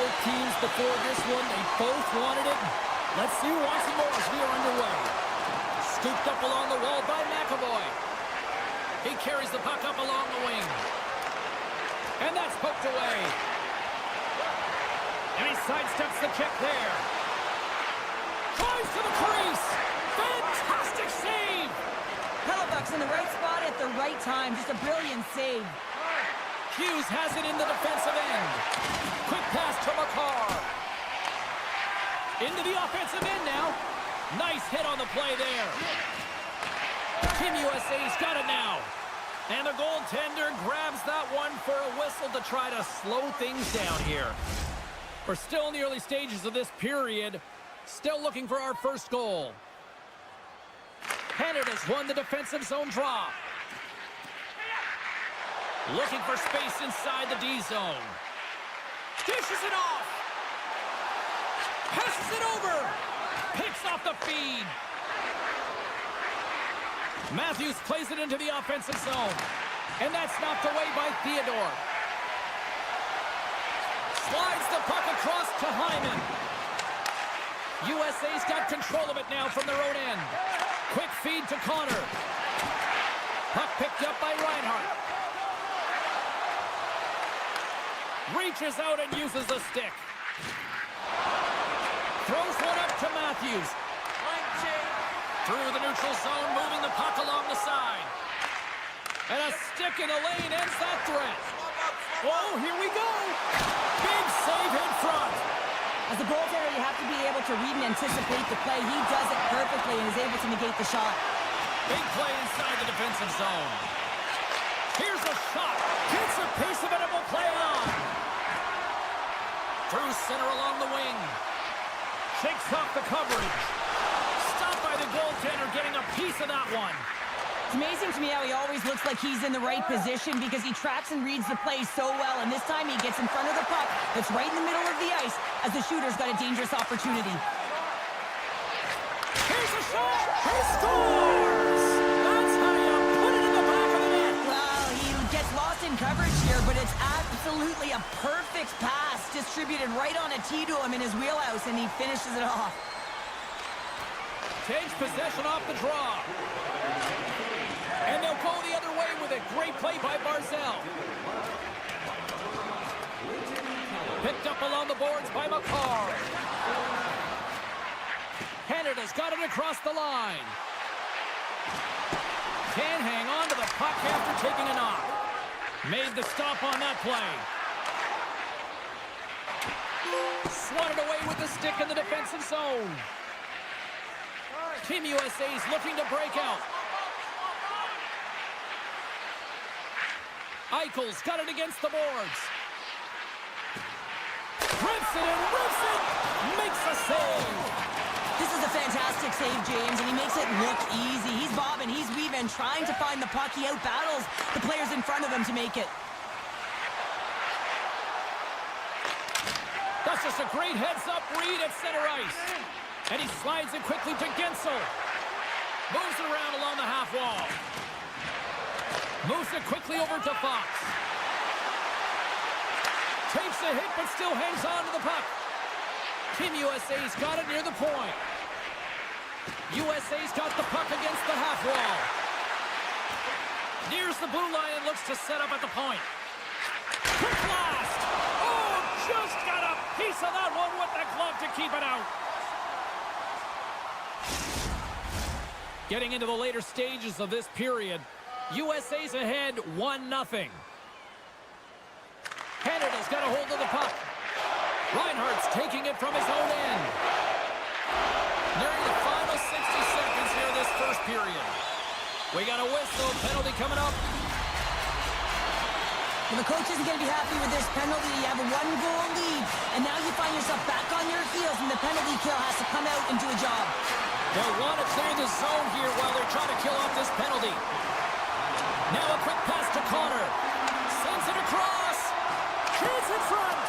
both teams before this one. They both wanted it. Let's see who wants it more as we are underway. Scooped up along the wall by MaakY. He carries the puck up along the wing. And that's poked away. And he sidesteps the kick there. Drives to the crease. Fantastic save. Hellebuck's in the right spot at the right time. Just a brilliant save. Hughes has it in the defensive end. Quick pass to McCarr. Into the offensive end now. Nice hit on the play there. Team USA's got it now. And the goaltender grabs that one for a whistle to try to slow things down here. We're still in the early stages of this period. Still looking for our first goal. Canada's won the defensive zone draw. Looking for space inside the D zone. Dishes it off. Passes it over. Picks off the feed. Matthews plays it into the offensive zone. And that's knocked away by Theodore. Slides the puck across to Hyman. USA's got control of it now from their own end. Quick feed to Connor. Puck picked up by Reinhart. Reaches out and uses the stick. Throws one up to Matthews. Through the neutral zone, moving the puck along the side. And a stick in the lane ends that threat. Oh, here we go. Big save in front. As a goaltender, you have to be able to read and anticipate the play. He does it perfectly and is able to negate the shot. Big play inside the defensive zone. Here's a shot. Gets a piece of it and will play on. Through center along the wing. Shakes off the coverage. Stopped by the goaltender, getting a piece of that one. It's amazing to me how he always looks like he's in the right position because he tracks and reads the play so well. And this time he gets in front of the puck that's right in the middle of the ice as the shooter's got a dangerous opportunity. Here's a shot. He scores! That's how you put it in the back of the net. Well, he gets lost in coverage here, but it's absolutely a perfect pass distributed right on a tee to him in his wheelhouse, and he finishes it off. Takes possession off the draw. And they'll go the other way with it. Great play by Barzell. Picked up along the boards by McCarr. Canada's got it across the line. Can't hang on to the puck after taking a knock. Made the stop on that play. Swatted away with the stick in the defensive zone. Team USA's looking to break out. Eichel's got it against the boards. Rips it and rips it. Makes a save. This is a fantastic save, James, and he makes it look easy. He's bobbing, he's weaving, trying to find the puck. He outbattles the players in front of him to make it. That's just a great heads-up read at center ice. And he slides it quickly to Gensel. Moves it around along the half wall. Moves it quickly over to Fox. Takes a hit, but still hangs on to the puck. Team USA's got it near the point. USA's got the puck against the half wall. Nears the blue line and looks to set up at the point. Quick blast! Oh, just got a piece of that one with the glove to keep it out. Getting into the later stages of this period, USA's ahead 1-0. Canada's got a hold of the puck. Reinhart's taking it from his own end. Nearing the final 60 seconds here this first period. We got a whistle, penalty coming up. Well, the coach isn't going to be happy with this penalty. You have a one-goal lead, and now you find yourself back on your heels, and the penalty kill has to come out and do a job. They'll want to clear the zone here while they're trying to kill off this penalty. Now a quick pass to Connor. Sends it across. Chance in front.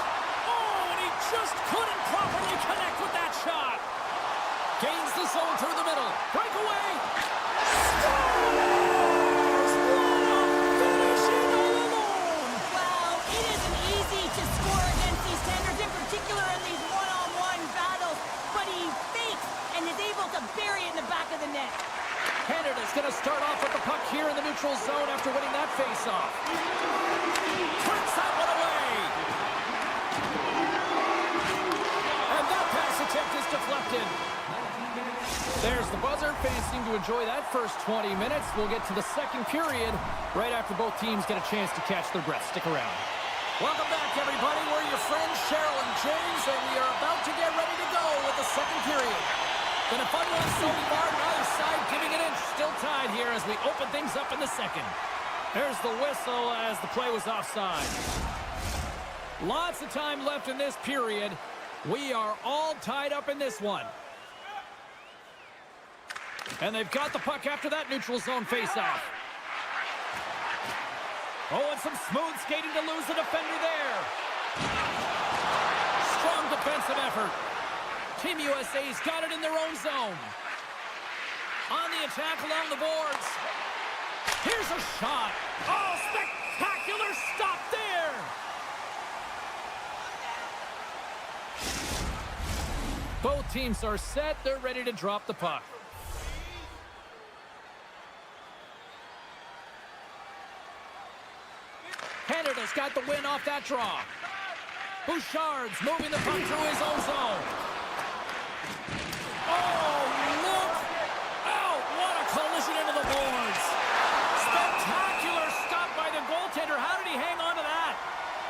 Oh, and he just couldn't properly connect with that shot. Gains the zone through the middle. Breakaway. Scores! What a finishing all alone. Wow, it isn't easy to score against these standards, in particular Canada's going to start off with the puck here in the neutral zone after winning that face-off. Turns that one away. And that pass attempt is deflected. There's the buzzer. Fans seem to enjoy that first 20 minutes. We'll get to the second period right after both teams get a chance to catch their breath. Stick around. Welcome back, everybody. We're your friends, Cheryl and James, and we are about to get ready to go with the second period. Been a fun one so far. Neither side giving an inch. Still tied here as we open things up in the second. There's the whistle as the play was offside. Lots of time left in this period. We are all tied up in this one. And they've got the puck after that neutral zone face-off. Oh, and some smooth skating to lose the defender there. Strong defensive effort. Team USA's got it in their own zone. On the attack along the boards. Here's a shot. Oh, spectacular stop there. Both teams are set. They're ready to drop the puck. Canada's got the win off that draw. Bouchard's moving the puck through his own zone. Oh, look! Oh, what a collision into the boards. Spectacular stop by the goaltender. How did he hang on to that?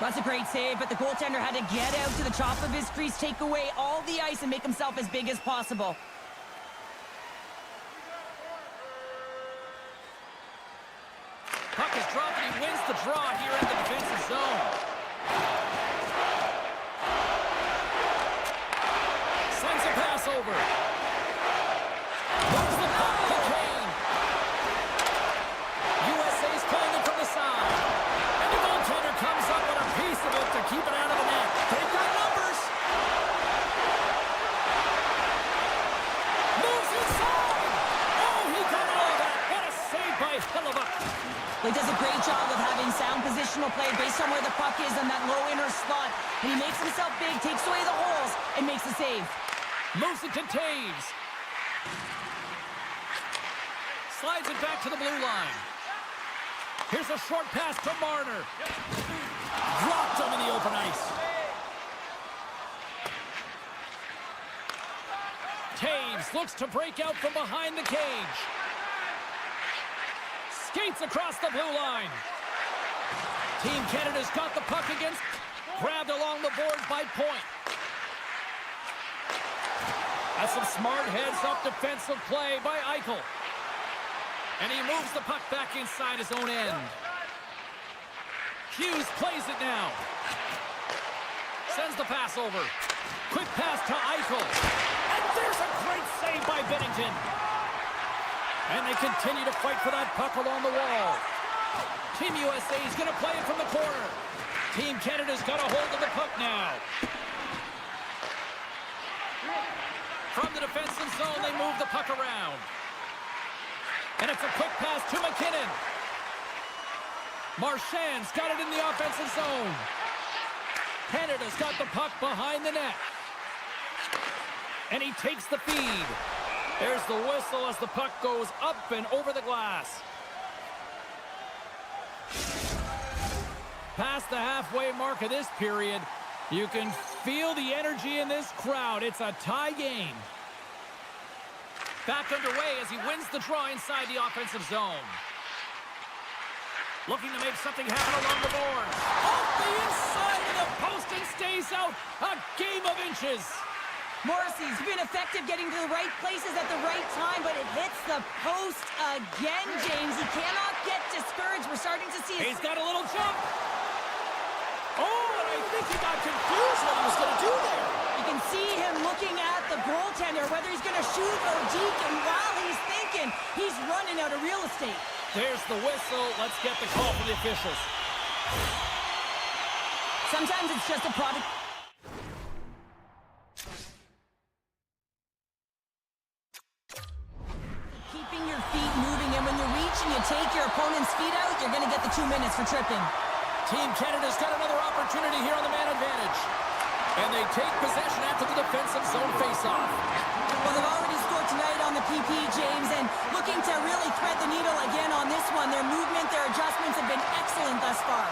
That's a great save, but the goaltender had to get out to the top of his crease, take away all the ice, and make himself as big as possible. Puck is dropped and he wins the draw here in the defensive zone. Sends a pass over. Moves the puck to Kane. USA's playing it from the side. And the goaltender comes up with a piece of it to keep it out of the net. They've got numbers. Moves inside. Oh, he got all of that. What a save by Hellebuck. He does a great job of having sound positional play based on where the puck is in that low inner slot. And he makes himself big, takes away the holes, and makes a save. Moves it to Taves. Slides it back to the blue line. Here's a short pass to Marner. Dropped him in the open ice. Taves looks to break out from behind the cage. Skates across the blue line. Team Canada's got the puck against. Grabbed along the boards by Point. That's some smart heads-up defensive play by Eichel. And he moves the puck back inside his own end. Hughes plays it now. Sends the pass over. Quick pass to Eichel. And there's a great save by Binnington. And they continue to fight for that puck along the wall. Team USA is going to play it from the corner. Team Canada's got a hold of the puck now. From the defensive zone, they move the puck around. And it's a quick pass to McKinnon. Marchand's got it in the offensive zone. Canada's got the puck behind the net. And he takes the feed. There's the whistle as the puck goes up and over the glass. Past the halfway mark of this period, you can feel the energy in this crowd. It's a tie game. Back underway as he wins the draw inside the offensive zone. Looking to make something happen along the boards. Off the inside of the post and stays out. A game of inches. Morrissey's been effective getting to the right places at the right time, but it hits the post again, James. He cannot get discouraged. We're starting to see it. He's got a little jump. Oh, and I think he got confused what he was going to do there. You can see him looking at the goaltender, whether he's going to shoot or deke, and while he's thinking, he's running out of real estate. There's the whistle. Let's get the call from the officials. Sometimes it's just a product. Keeping your feet moving, and when you reach and you take your opponent's feet out, you're going to get the 2 minutes for tripping. Team Canada's got another opportunity here on the man advantage. And they take possession after the defensive zone faceoff. Well, they've already scored tonight on the PP, James, and looking to really thus far.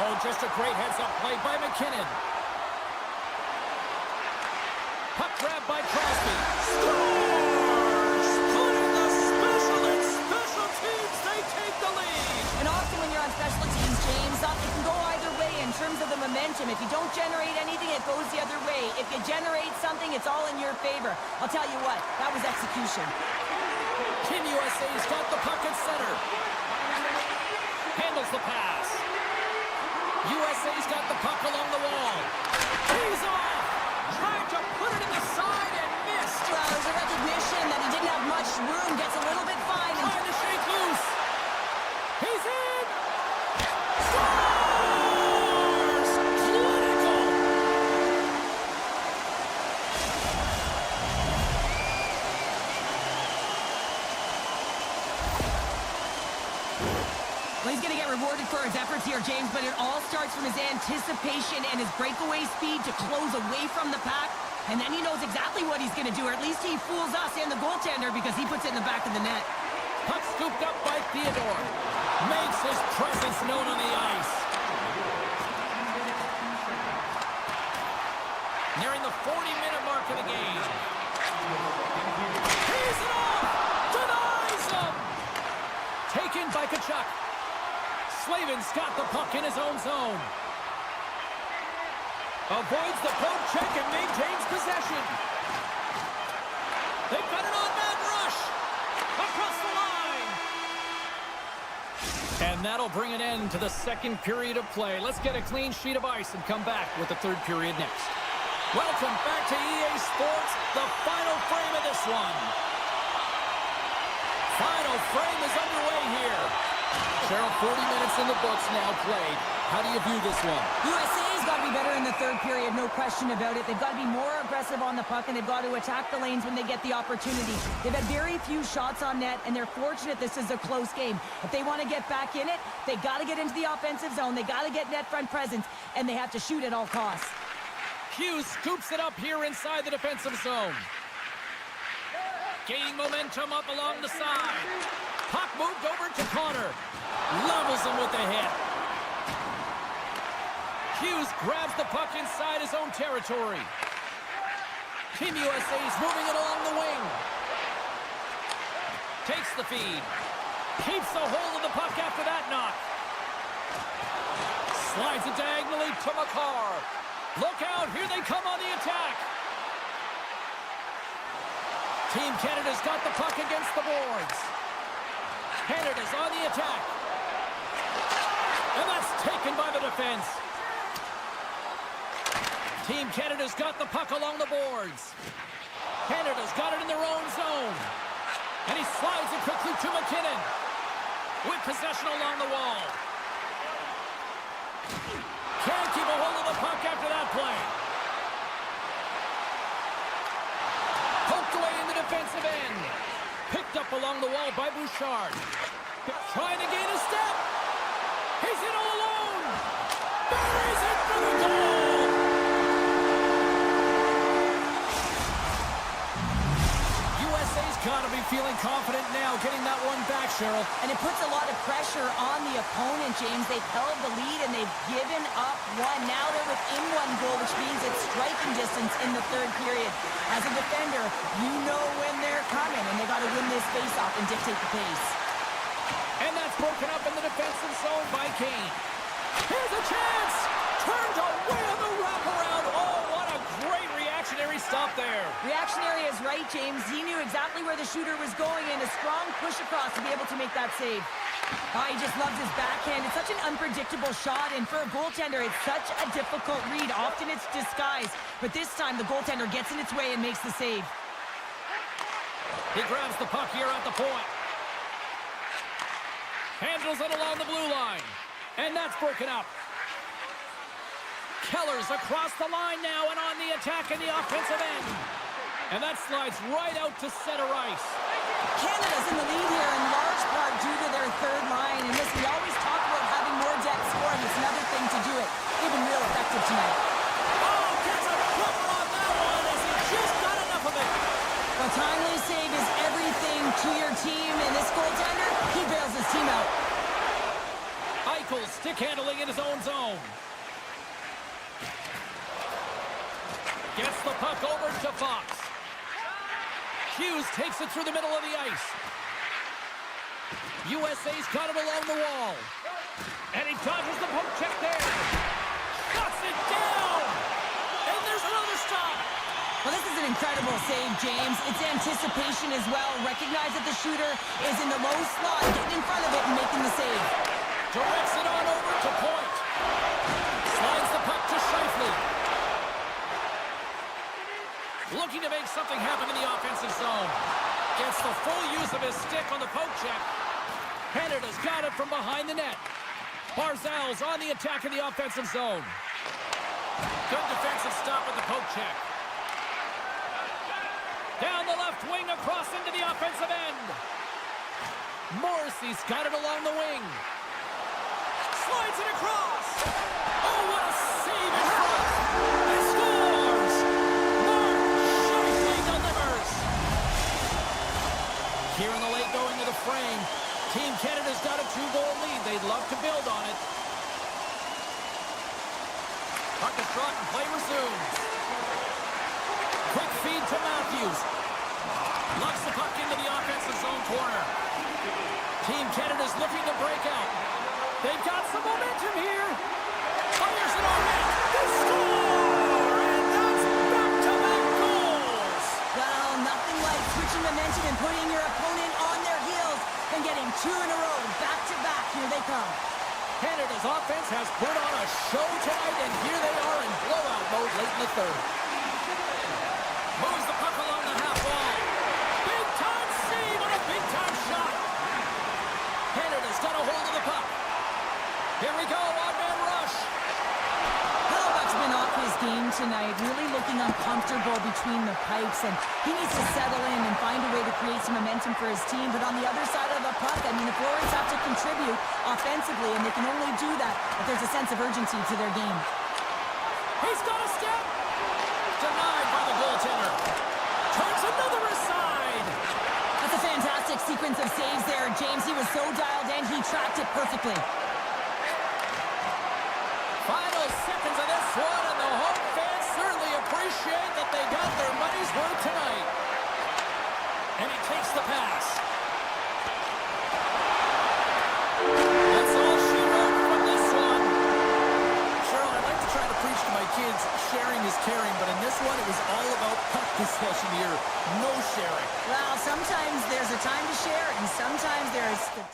Oh, just a great heads-up play by McKinnon. Puck grab by Crosby. Scores! Putting the special in special teams. They take the lead. And often when you're on special teams, James, it can go either way in terms of the momentum. If you don't generate anything, it goes the other way. If you generate something, it's all in your favor. I'll tell you what, that was execution. Team USA's got the puck at center. Handles the pass. USA's got the puck along the wall. He's off! Tried to put it in the side and missed. Well, there's a recognition that he didn't have much room. Gets a little bit fine. Trying to shake loose. He's in! Scores! Clinical! Well, he's going to get rewarded for his efforts here, James, but it all starts from his anticipation and his breakaway speed to close away from the pack. And then he knows exactly what he's going to do, or at least he fools us and the goaltender because he puts it in the back of the net. Puck scooped up by Theodore. Makes his presence known on the ice. Nearing the 40-minute mark of the game. He's it off! Denies him! Taken by Kachuk. Slavin's got the puck in his own zone. Avoids the poke check and maintains possession. They've got an on-man rush. Across the line. And that'll bring an end to the second period of play. Let's get a clean sheet of ice and come back with the third period next. Welcome back to EA Sports, the final frame of this one. Final frame is underway here. Cheryl, 40 minutes in the books now played. How do you view this one? USA's got to be better in the third period, no question about it. They've got to be more aggressive on the puck, and they've got to attack the lanes when they get the opportunity. They've had very few shots on net, and they're fortunate this is a close game. If they want to get back in it, they got to get into the offensive zone. They got to get net front presence, and they have to shoot at all costs. Hughes scoops it up here inside the defensive zone. Gaining momentum up along the side. Puck moved over to Connor. Levels him with the hit. Hughes grabs the puck inside his own territory. Team USA's moving it along the wing. Takes the feed. Keeps a hold of the puck after that knock. Slides it diagonally to MaakY. Look out, here they come on the attack. Team Canada's got the puck against the boards. Canada's on the attack. And that's taken by the defense. Team Canada's got the puck along the boards. Canada's got it in their own zone. And he slides it quickly to McKinnon. With possession along the wall. Can't keep a hold of the puck after that play. Poked away in the defensive end. Picked up along the wall by Bouchard. Trying to gain a step. He's in all alone. Buries it for the goal. USA's got to be feeling confident now, getting that one back, Cheryl. And it puts a lot of pressure on the opponent, James. They've held the lead and they've given up one. Now they're within one goal, which means it's striking distance in the third period. As a defender, you know when they're coming, and they got to win this faceoff and dictate the pace. And that's broken up in the defensive zone by Kane. Here's a chance! Turned away on the wraparound. Oh, what a great reactionary stop there. Reactionary is right, James. He knew exactly where the shooter was going, and a strong push across to be able to make that save. Oh, he just loves his backhand. It's such an unpredictable shot, and for a goaltender, it's such a difficult read. Often it's disguised, but this time the goaltender gets in its way and makes the save. He grabs the puck here at the point. Handles it along the blue line. And that's broken up. Keller's across the line now and on the attack in the offensive end. And that slides right out to center ice. Canada's in the lead here in large part due to their third line. And listen, we always talk about having more depth scoring. It's another thing to do it. They've been real effective tonight. Oh, gets a cover on that one as he just got enough of it. A timely save is everything to your team. And this goaltender, he bails his team out. Ike tackles, stick handling in his own zone. Gets the puck over to Fox. Hughes takes it through the middle of the ice. USA's got it along the wall. And he dodges the poke check there. Shuts it down. And there's another stop. Well, this is an incredible save, James. It's anticipation as well. Recognize that the shooter is in the low slot, getting in front of it and making the save. Directs it on over to Point. Slides the puck to Scheifele. Looking to make something happen in the offensive zone. Gets the full use of his stick on the poke check. Canada's got it from behind the net. Barzal's on the attack in the offensive zone. Good defensive stop with the poke check. Down the left wing across into the offensive end. Morrissey's got it along the wing. Slides it across. Oh, what a save in front. He scores. MaakY delivers. Here in the late going to the frame. Team Canada's got a 2-goal lead. They'd love to build on it. Puck is dropped and play resumes. Quick feed to Matthews. Locks the puck into the offensive zone corner. Team Canada's looking to break out. They've got some momentum here. Fires it on net. They score! And that's back-to-back goals. Well, nothing like switching momentum and putting your opponent on their heels and getting 2 in a row, back-to-back. Here they come. Canada's offense has put on a show tonight, and here they are in blowout mode late in the third. Moves the puck along the half wall. Big-time save on a big-time shot. Canada's got a hold of the puck. Here we go, odd-man rush. Hellbuck's been off his game tonight, really looking uncomfortable between the pipes, and he needs to settle in and find a way to create some momentum for his team. But on the other side of the puck, I mean, the forwards have to contribute offensively, and they can only do that if there's a sense of urgency to their game. He's got a step. Denied by the goaltender. Turns another aside. That's a fantastic sequence of saves there, James. He was so dialed in, he tracked it perfectly. Final seconds of this one, and the home fans certainly appreciate that they got their money's worth tonight. And he takes the pass. That's all she wrote from this one. Cheryl, I'd like to try to preach to my kids, sharing is caring, but in this one, it was all about puck possession here. No sharing. Well, sometimes there's a time to share, and sometimes there's the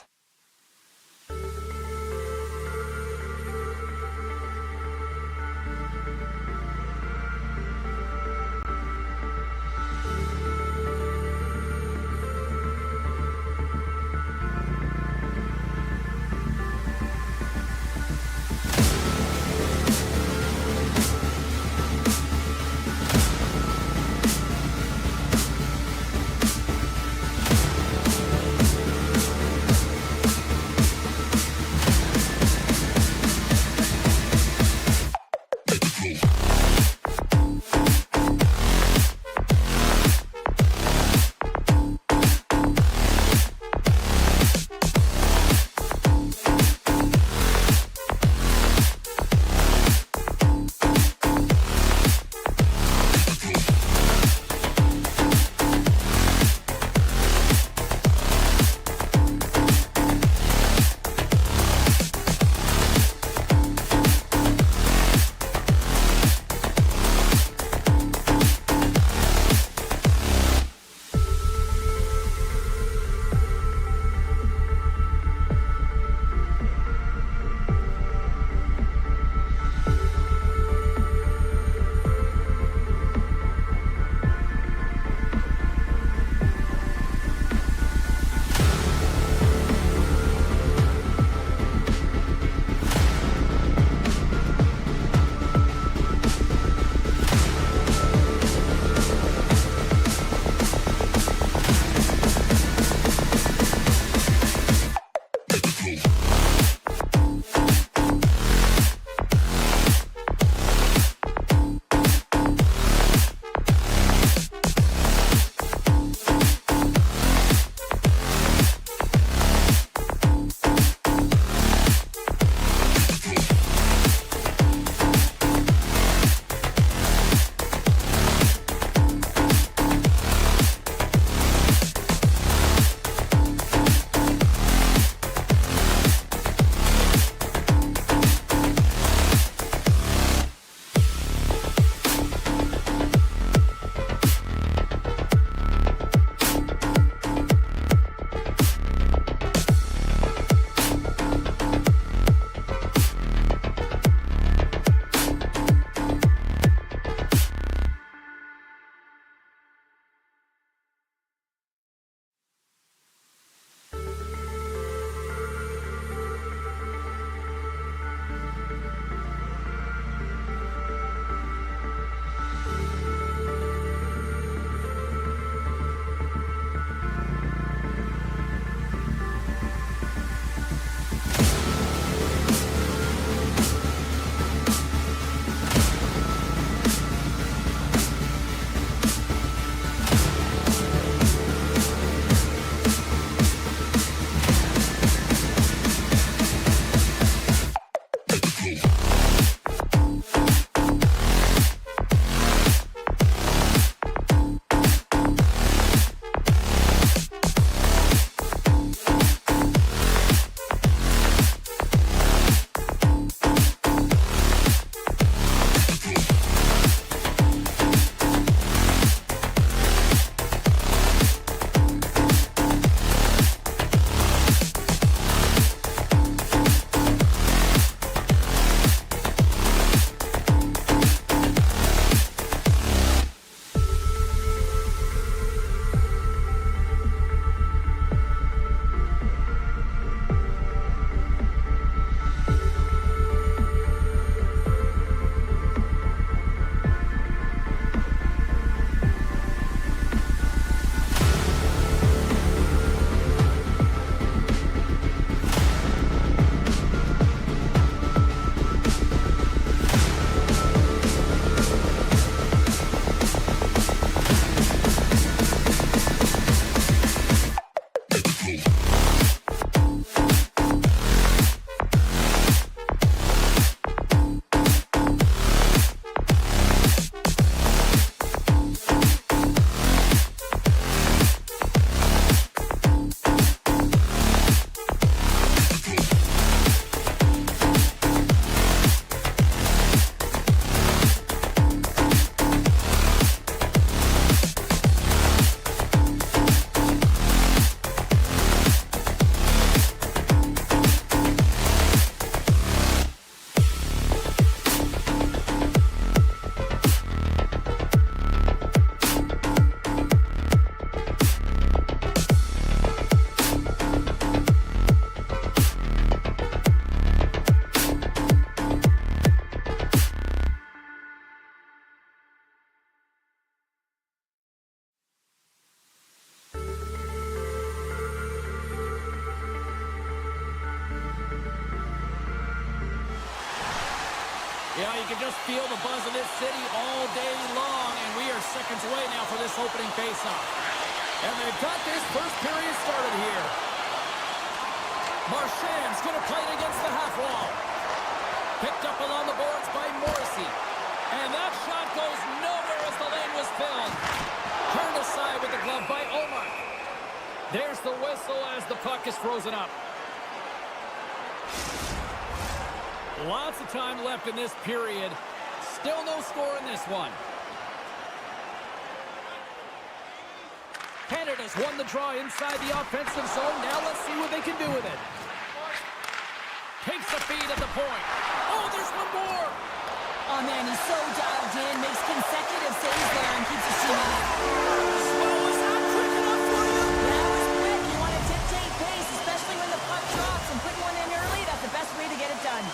Yeah, you can just feel the buzz of this city all day long, and we are seconds away now for this opening faceoff. And they've got this first period started here. Marchand's going to play it against the half wall. Picked up along the boards by Morrissey. And that shot goes nowhere as the lane was filled. Turned aside with the glove by Omar. There's the whistle as the puck is frozen up. Lots of time left in this period. Still no score in this one. Canada's won the draw inside the offensive zone. Now let's see what they can do with it. Takes the feed at the point. Oh, there's one more. Oh, man, he's so dialed in. Makes consecutive saves there and keeps his team in it. Well, was that quick enough for you? That was quick. You want to dictate pace, especially when the puck drops. And putting one in early, that's the best way to get it done.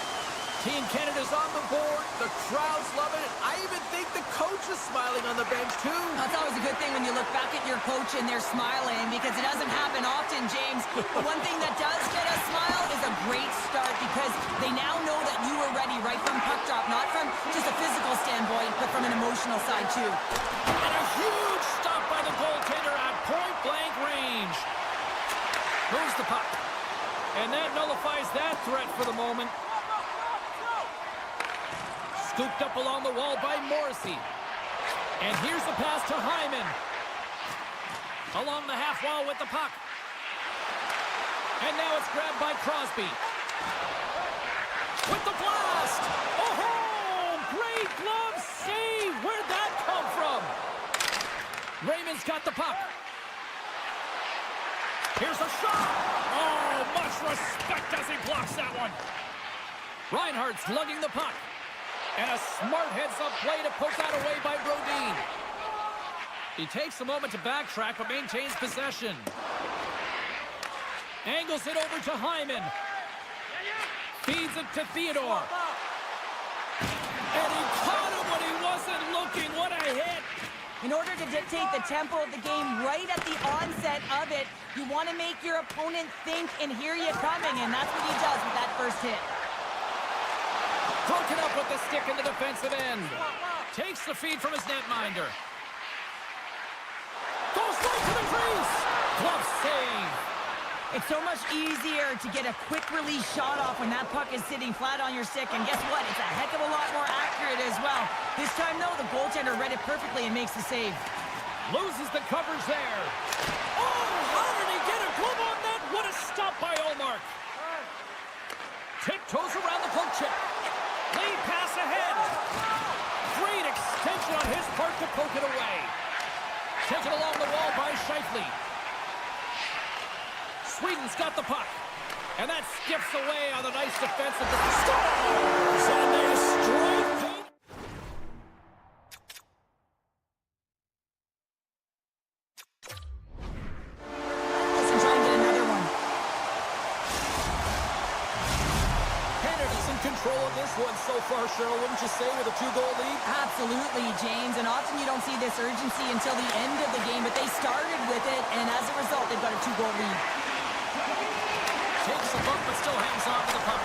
Team Canada's on the board. The crowd's loving it. I even think the coach is smiling on the bench, too. That's always a good thing when you look back at your coach and they're smiling, because it doesn't happen often, James. The one thing that does get a smile is a great start, because they now know that you were ready right from puck drop, not from just a physical standpoint, but from an emotional side, too. And a huge stop by the goaltender at point-blank range. Moves the puck. And that nullifies that threat for the moment. Scooped up along the wall by Morrissey. And here's the pass to Hyman. Along the half wall with the puck. And now it's grabbed by Crosby. With the blast! Oh, great glove save! Where'd that come from? Raymond's got the puck. Here's a shot! Oh, much respect as he blocks that one. Reinhardt's lugging the puck. And a smart heads-up play to poke that away by Brodin. He takes a moment to backtrack, but maintains possession. Angles it over to Hyman. Feeds it to Theodore. And he caught him when he wasn't looking. What a hit! In order to dictate the tempo of the game right at the onset of it, you want to make your opponent think and hear you coming, and that's what he does with that first hit. Broken up with the stick in the defensive end. Takes the feed from his netminder. Goes right to the crease. Glove save. It's so much easier to get a quick release shot off when that puck is sitting flat on your stick. And guess what? It's a heck of a lot more accurate as well. This time, though, the goaltender read it perfectly and makes the save. Loses the coverage there. Oh, how did he get a glove on that? What a stop by Olmark. Tiptoes around the poke check. Lead pass ahead. Great extension on his part to poke it away. Taken along the wall by Scheifele. Sweden's got the puck. And that skips away on the nice defensive. Scores! And they strike the... Let's try and get another one. Canada's in control of this one so far, Cheryl, wouldn't you say, with a 2-goal lead? Absolutely, James. And often you don't see this urgency until the end of the game, but they started with it, and as a result, they've got a 2-goal lead. Takes a bump, but still hangs on to the puck.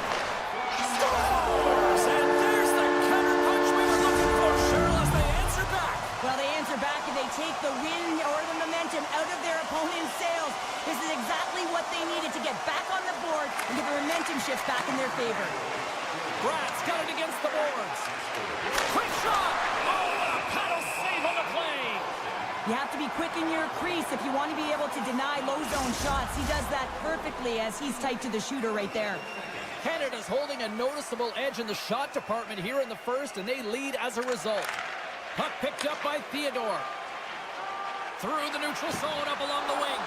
Scores! And there's the counter-punch we were looking for, Cheryl, as they answer back. Well, they answer back and they take the wind or the momentum out of their opponent's sails. This is exactly what they needed to get back on the board and get the momentum shift back in their favor. Brad's got it against the boards. Quick shot! Oh, what a paddle save on the play! You have to be quick in your crease if you want to be able to deny low-zone shots. He does that perfectly as he's tight to the shooter right there. Canada's holding a noticeable edge in the shot department here in the first, and they lead as a result. Puck picked up by Theodore. Through the neutral zone, up along the wing.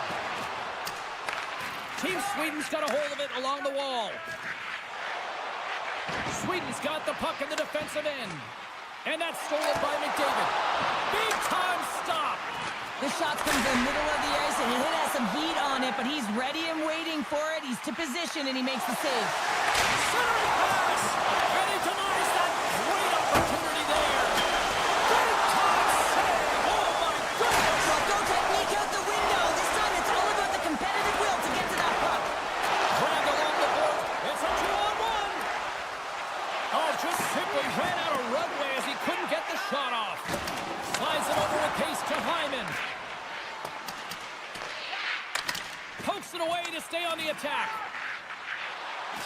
Team Sweden's got a hold of it along the wall. Sweden's got the puck in the defensive end. And that's stolen by McDavid. Big time stop. The shot comes in the middle of the ice, and it has some heat on it, but he's ready and waiting for it. He's to position, and he makes the save. Centering pass. And he denies that great opportunity there. Big time save. Oh, my goodness. Well, go technique out the window. This time it's all about the competitive will to get to that puck. Dragged along the board. It's a 2-on-1. Oh, just simply ran out of Pokes it away to stay on the attack.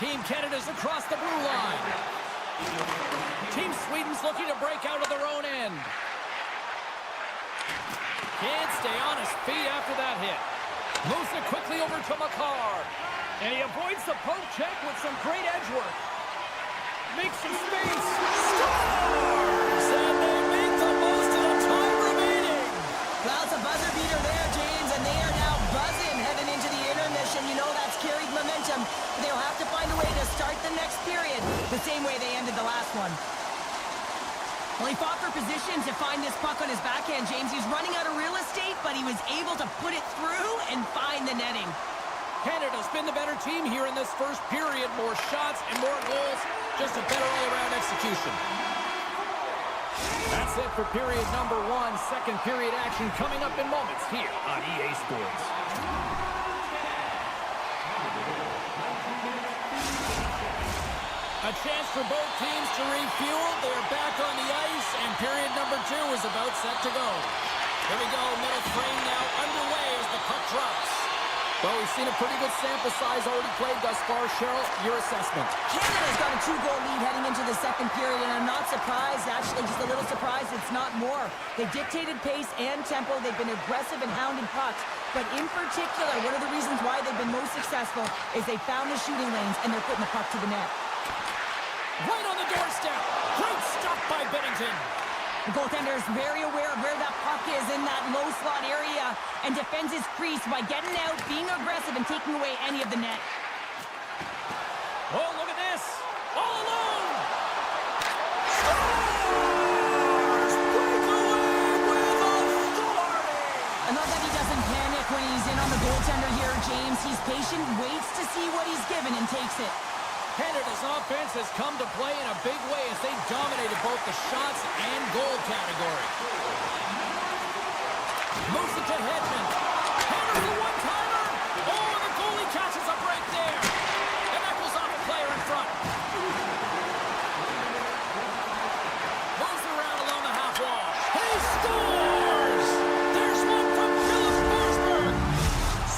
Team Canada's across the blue line. Team Sweden's looking to break out of their own end. Can't stay on his feet after that hit. Moves it quickly over to MaakY. And he avoids the poke check with some great edge work. Makes some space. Scores! And they make the most of the time remaining. Well, it's a buzzer beater there, James, and they are now buzzing heading into the intermission. You know that's carried momentum. They'll have to find a way to start the next period the same way they ended the last one. Well, he fought for position to find this puck on his backhand, James. He's running out of real estate, but he was able to put it through and find the netting. Canada's been the better team here in this first period. More shots and more goals. Just a better all-around execution. That's it for period number 1. Second period action coming up in moments here on EA Sports. A chance for both teams to refuel. They're back on the ice, and period number 2 is about set to go. Here we go, middle frame now underway as the puck drops. Well, we've seen a pretty good sample size already played thus far. Cheryl, your assessment. Canada's got a 2-goal lead heading into the second period, and I'm not surprised, actually just a little surprised it's not more. They've dictated pace and tempo. They've been aggressive and hounding pucks. But in particular, one of the reasons why they've been most successful is they found the shooting lanes, and they're putting the puck to the net. Right on the doorstep. Great stop by Bennington. The goaltender is very aware of where that puck is in that low slot area and defends his crease by getting out, being aggressive, and taking away any of the net. Oh, look at this. All alone. Scores! Breakaway with authority. I love that he doesn't panic when he's in on the goaltender here, James. He's patient, waits to see what he's given, and takes it. Canada's offense has come to play in a big way as they dominated both the shots and goal category. Moves it to Hedman. Hammers the one-timer. Oh, and the goalie catches a break there. And that goes off a player in front. Moves around along the half wall. He scores! There's one from Philip Forsberg.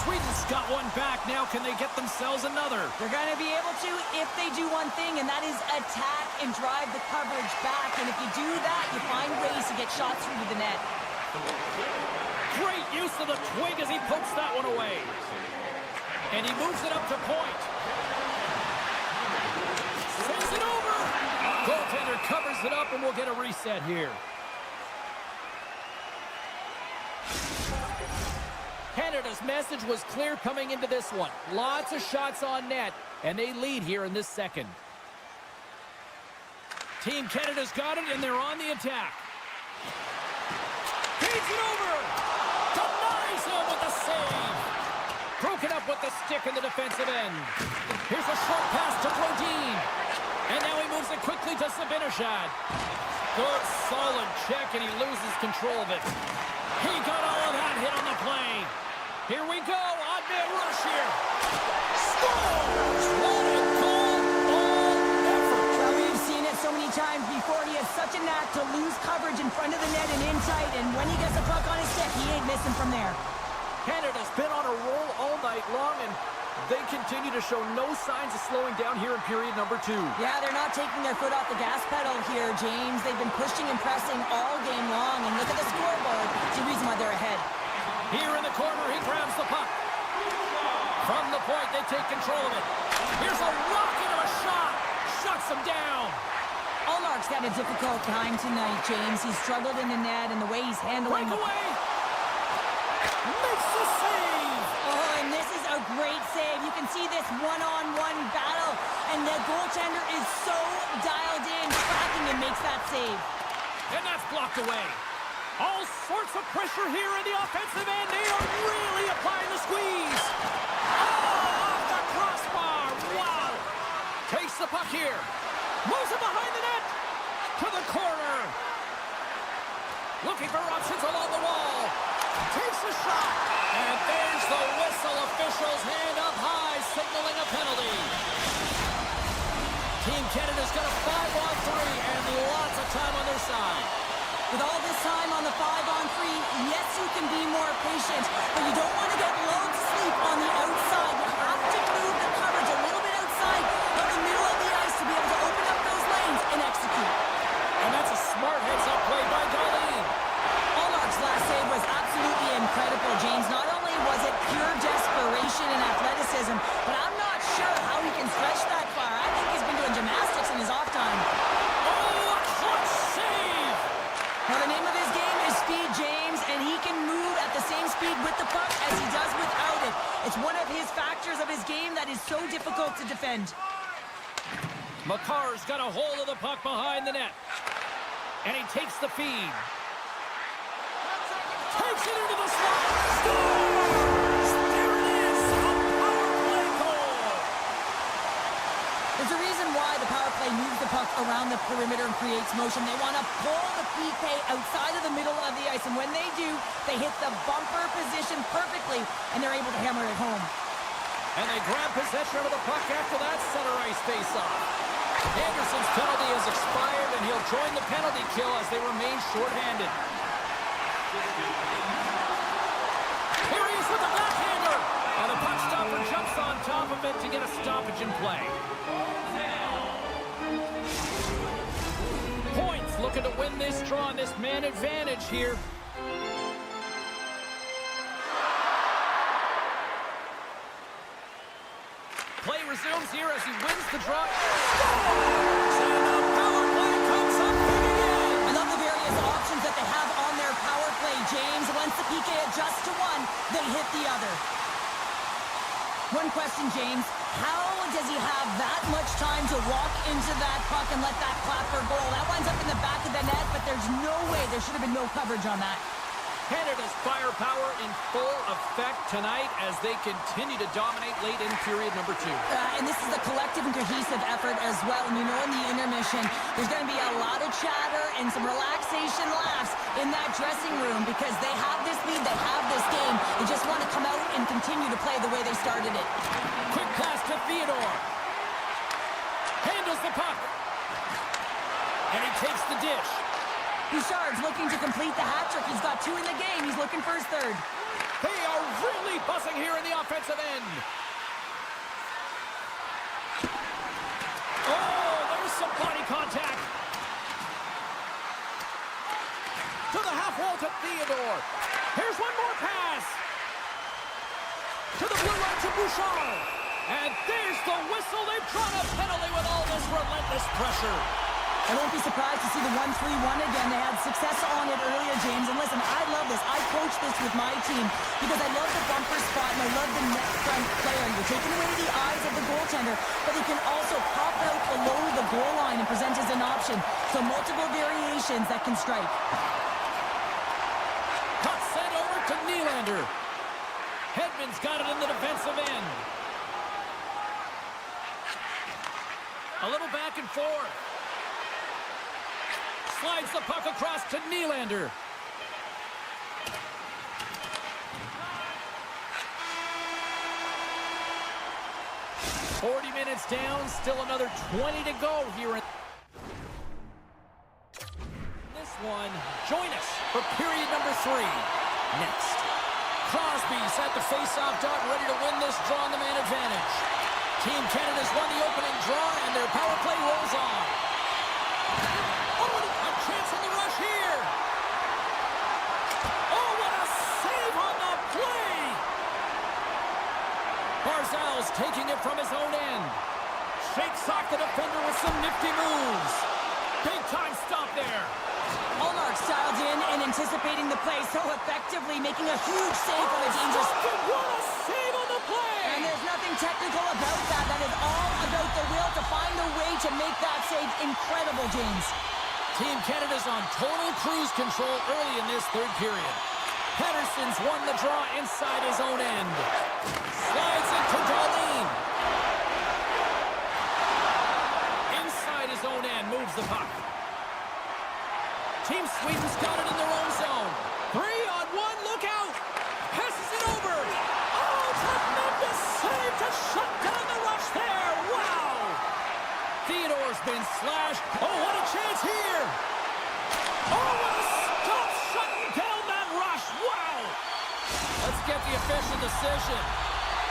Sweden's got one back. Now can they get themselves another? They're going to be able to if they do one thing, and that is attack and drive the coverage back. And if you do that, you find ways to get shots through to the net. Great use of the twig as he pokes that one away. And he moves it up to point. Sends it over. Goaltender covers it up, and we'll get a reset here. Canada's message was clear coming into this one. Lots of shots on net, and they lead here in this second. Team Canada's got it, and they're on the attack. Feeds it over. Denies him with the save. Broken up with the stick in the defensive end. Here's a short pass to Brodin. And now he moves it quickly to Sabinashad. Good, solid check, and he loses control of it. He got all of that hit on the play. Here we go, odd man rush here. Scores! What a goal, all effort. Well, we've seen it so many times before. He has such a knack to lose coverage in front of the net and in tight, and when he gets the puck on his stick, he ain't missing from there. Canada's been on a roll all night long, and they continue to show no signs of slowing down here in period number 2. Yeah, they're not taking their foot off the gas pedal here, James. They've been pushing and pressing all game long, and look at the scoreboard. It's the reason why they're ahead. Here in the corner, he grabs the puck. From the point, they take control of it. Here's a rocket of a shot. Shuts him down. Allmark's got a difficult time tonight, James. He's struggled in the net, and the way he's handling Breakaway. Makes the save. Oh, and this is a great save. You can see this one-on-one battle, and the goaltender is so dialed in, tracking and makes that save. And that's blocked away. All sorts of pressure here in the offensive end. They are really applying the squeeze. Oh, off the crossbar. Wow. Takes the puck here. Moves it behind the net. To the corner. Looking for options along the wall. Takes a shot. And there's the whistle. Officials hand up high, signaling a penalty. Team Canada's got a 5-on-3 and lots of time on their side. With all this time on the 5-on-3, yes, you can be more patient, but you don't want to get lulled to sleep on the It's one of his factors of his game that is so difficult to defend. McCarr's got a hold of the puck behind the net. And he takes the feed. Takes it into the slot. Scores! There it is! A power play goal! There's a reason why the power play moves the puck around the perimeter and creates motion. They want to pull the PK outside of the middle of the ice, and when they do, they hit the bumper position perfectly, and they're able to hammer it home. And they grab possession of the puck after that center ice face-off. Anderson's penalty has expired, and he'll join the penalty kill as they remain shorthanded. Here he is with the backhander, and the puck stopper jumps on top of it to get a stoppage in play. Points looking to win this draw on this man advantage here. Play resumes here as he wins the draw. Scores! And the power play comes up big again. I love the various options that they have on their power play, James. Once the PK adjusts to one, they hit the other. One question, James. How does he have that much time to walk into that puck and let that clap for goal? That winds up in the back of the net, but there's no way. There should have been no coverage on that. Canada's firepower in full effect tonight as they continue to dominate late in period number 2. And this is a collective and cohesive effort as well. And you know in the intermission, there's going to be a lot of chatter and some relaxation laughs in that dressing room because they have this lead, they have this game. They just want to come out and continue to play the way they started it. Quick pass to Theodore. Handles the puck. And he takes the dish. Bouchard's looking to complete the hat trick. He's got 2 in the game. He's looking for his 3rd. They are really buzzing here in the offensive end. Oh, there's some body contact. To the half wall to Theodore. Here's one more pass. To the blue line to Bouchard. And there's the whistle. They've drawn a penalty with all this relentless pressure. I won't be surprised to see the 1-3-1 again. They had success on it earlier, James. And listen, I love this. I coach this with my team because I love the bumper spot and I love the net front player. You're taking away the eyes of the goaltender, but they can also pop out below the goal line and present as an option. So multiple variations that can strike. Cut sent over to Nylander. Hedman's got it in the defensive end. A little back and forth. Slides the puck across to Nylander. Minutes down, still another 20 to go here in this one. Join us for period number 3. Next. Crosby's at the face-off dot, ready to win this draw on the man advantage. Team Canada's won the opening draw, and their power play rolls on. A chance on the rush here. Oh, what a save on the play! Barzal's taking it from his own end. Shakes off the defender with some nifty moves. Big time stop there. Allmark's dialed in and anticipating the play so effectively, making a huge save on a dangerous... What a save on the play! And there's nothing technical about that. That is all about the will to find a way to make that save incredible, James. Team Canada's on total cruise control early in this third period. Pettersson's won the draw inside his own end. Slides it to Darlene. Inside his own end, moves the puck. Team Sweden's got it in their own zone. 3-on-1, look out! Passes it over! Oh, tremendous save to shut down the rush there! Wow! Theodore's been slashed. Oh, what a chance here! Oh, what a stop shutting down that rush! Wow! Let's get the official decision.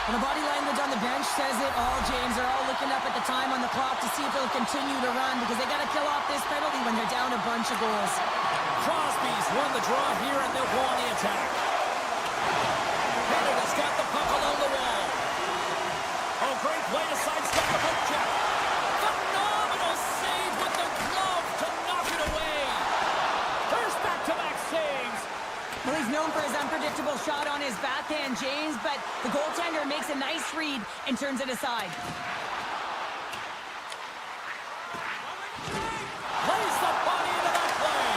And the body language on the bench says it all, James. They're all looking up at the time on the clock to see if they'll continue to run because they got to kill off this penalty when they're down a bunch of goals. Crosby's won the draw here and they'll go on the attack. Canada's got the puck along the wall. Oh, great play to sidestep the poke check. Phenomenal save with the glove to knock it away. First back-to-back saves. Well, he's known for his unpredictable shot on his his backhand, James, but the goaltender makes a nice read and turns it aside. Plays the body into that play.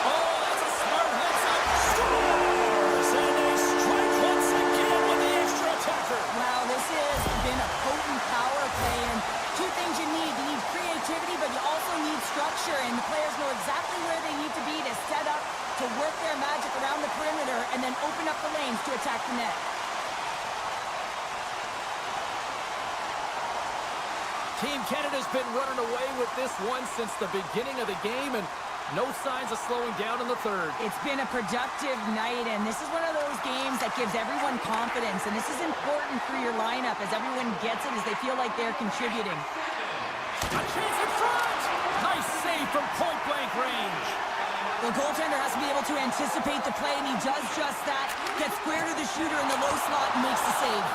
Oh, that's a smart heads-up. Scores! And they strike once again with the extra attacker. Wow, this has been a potent power play, and two things you need. You need creativity, but you also need structure, and the players know exactly where they need to be to set up, to work their magic around the perimeter, and then open up the lanes to attack the net. Team Canada's been running away with this one since the beginning of the game, and no signs of slowing down in the third. It's been a productive night, and this is one of those games that gives everyone confidence, and this is important for your lineup as everyone gets it, as they feel like they're contributing. A chance in front! Nice save from point-blank range. The goaltender has to be able to anticipate the play, and he does just that. Gets square to the shooter in the low slot and makes the save.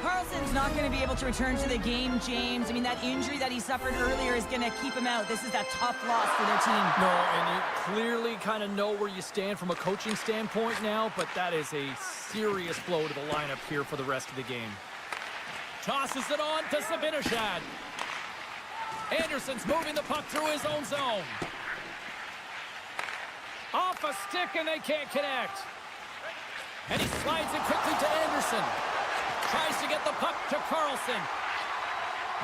Carlson's not going to be able to return to the game, James. I mean, that injury that he suffered earlier is going to keep him out. This is a tough loss for their team. No, and you clearly kind of know where you stand from a coaching standpoint now, but that is a serious blow to the lineup here for the rest of the game. Tosses it on to Zibanejad. Anderson's moving the puck through his own zone. Off a stick, and they can't connect. And he slides it quickly to Anderson. Tries to get the puck to Carlson.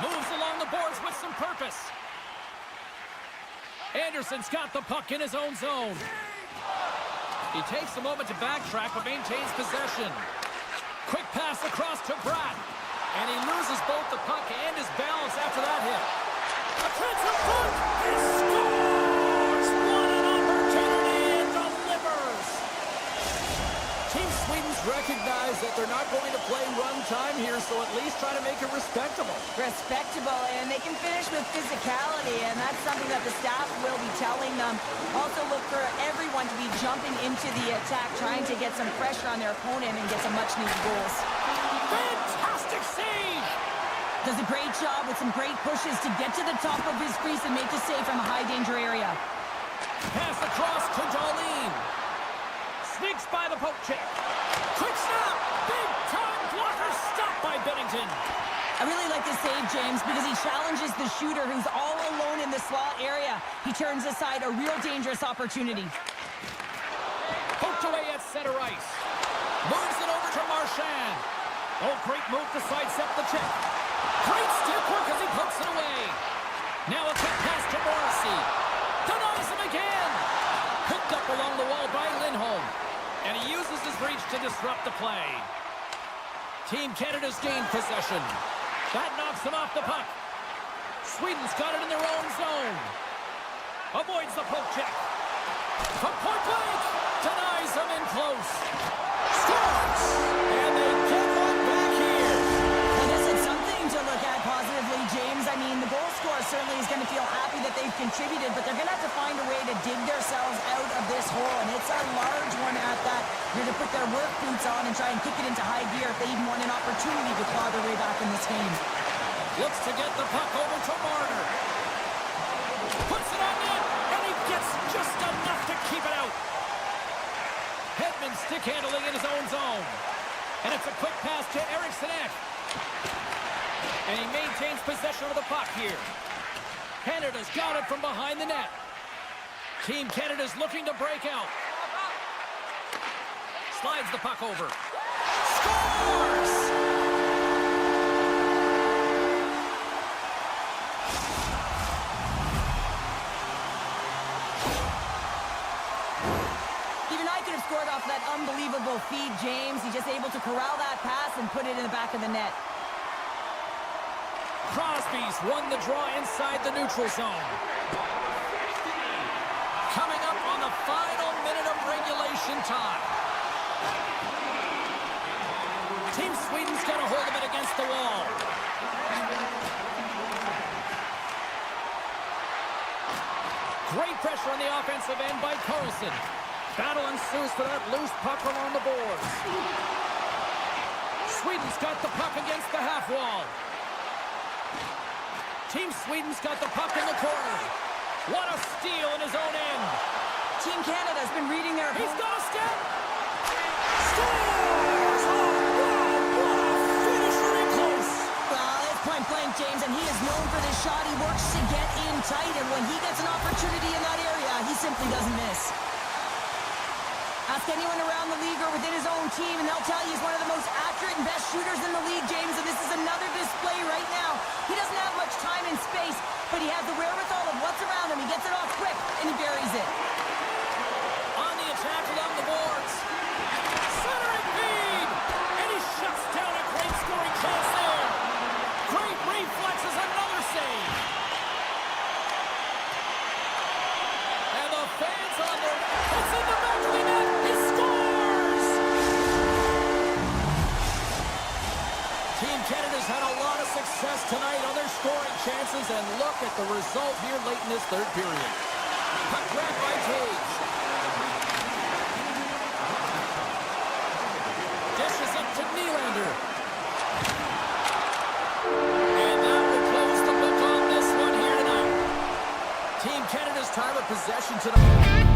Moves along the boards with some purpose. Anderson's got the puck in his own zone. He takes a moment to backtrack, but maintains possession. Quick pass across to Bratt. And he loses both the puck and his balance after that hit. A chance in front! He scores! What an opportunity, and delivers! Team Sweden's recognized that they're not going to play run time here, so at least try to make it respectable. Respectable, and they can finish with physicality, and that's something that the staff will be telling them. Also look for everyone to be jumping into the attack, trying to get some pressure on their opponent and get some much-needed goals. Fantastic save! Does a great job with some great pushes to get to the top of his crease and make the save from a high-danger area. Pass across to Darlene. Sneaks by the poke check. Quick snap! Big-time blocker stopped by Bennington. I really like this save, James, because he challenges the shooter who's all alone in the slot area. He turns aside a real dangerous opportunity. Poked away at center ice. Moves it over to Marchand. Oh, great move to sidestep the check. Great stick work as he pokes it away. Now a quick pass to Morrissey. Denies him again. Picked up along the wall by Lindholm. And he uses his reach to disrupt the play. Team Canada's gained possession. That knocks him off the puck. Sweden's got it in their own zone. Avoids the poke check. From point blank. Denies him in close. Scores! And they get one back here. And this is something to look at positively, James. I mean, the goal scorer certainly is going to feel happy that they've contributed, but they're going to have to find a way to dig themselves out of this hole, and it's a large one at that. They're going to put their work boots on and try and kick it into high gear if they even want an opportunity to claw their way back in this game. Looks to get the puck over to Marner. Puts it on net, and he gets just enough to keep it out. Hedman stick handling in his own zone. And it's a quick pass to Eriksson Ek. And he maintains possession of the puck here. Canada's got it from behind the net. Team Canada's looking to break out. Slides the puck over. Scores! Scored off that unbelievable feed, James. He's just able to corral that pass and put it in the back of the net. Crosby's won the draw inside the neutral zone. Coming up on the final minute of regulation time. Team Sweden's got a hold of it against the wall. Great pressure on the offensive end by Carlson. Battle ensues for that loose puck along the boards. Sweden's got the puck against the half wall. Team Sweden's got the puck in the corner. What a steal in his own end. Team Canada's been reading their... He's got a step. Scores! Oh, wow, what a finish running close. Well, it's point blank, James, and he is known for this shot. He works to get in tight, and when he gets an opportunity in that area, he simply doesn't miss. Ask anyone around the league or within his own team, and they'll tell you he's one of the most accurate and best shooters in the league, James, and this is another display right now. He doesn't have much time and space, but he has the wherewithal of what's around him. He gets it off quick, and he buries it. On the attack along the boards. Centering feed! And he shuts down a great scoring chance there. Great reflexes, another save. And the fans on there. It's in the back of the net. He scores! Team Canada's had a lot of success tonight on their scoring chances, and look at the result here late in this third period. Puck grabbed by Tage. Dishes up to Nylander. And that will close the book on this one here tonight. Team Canada's time of possession tonight.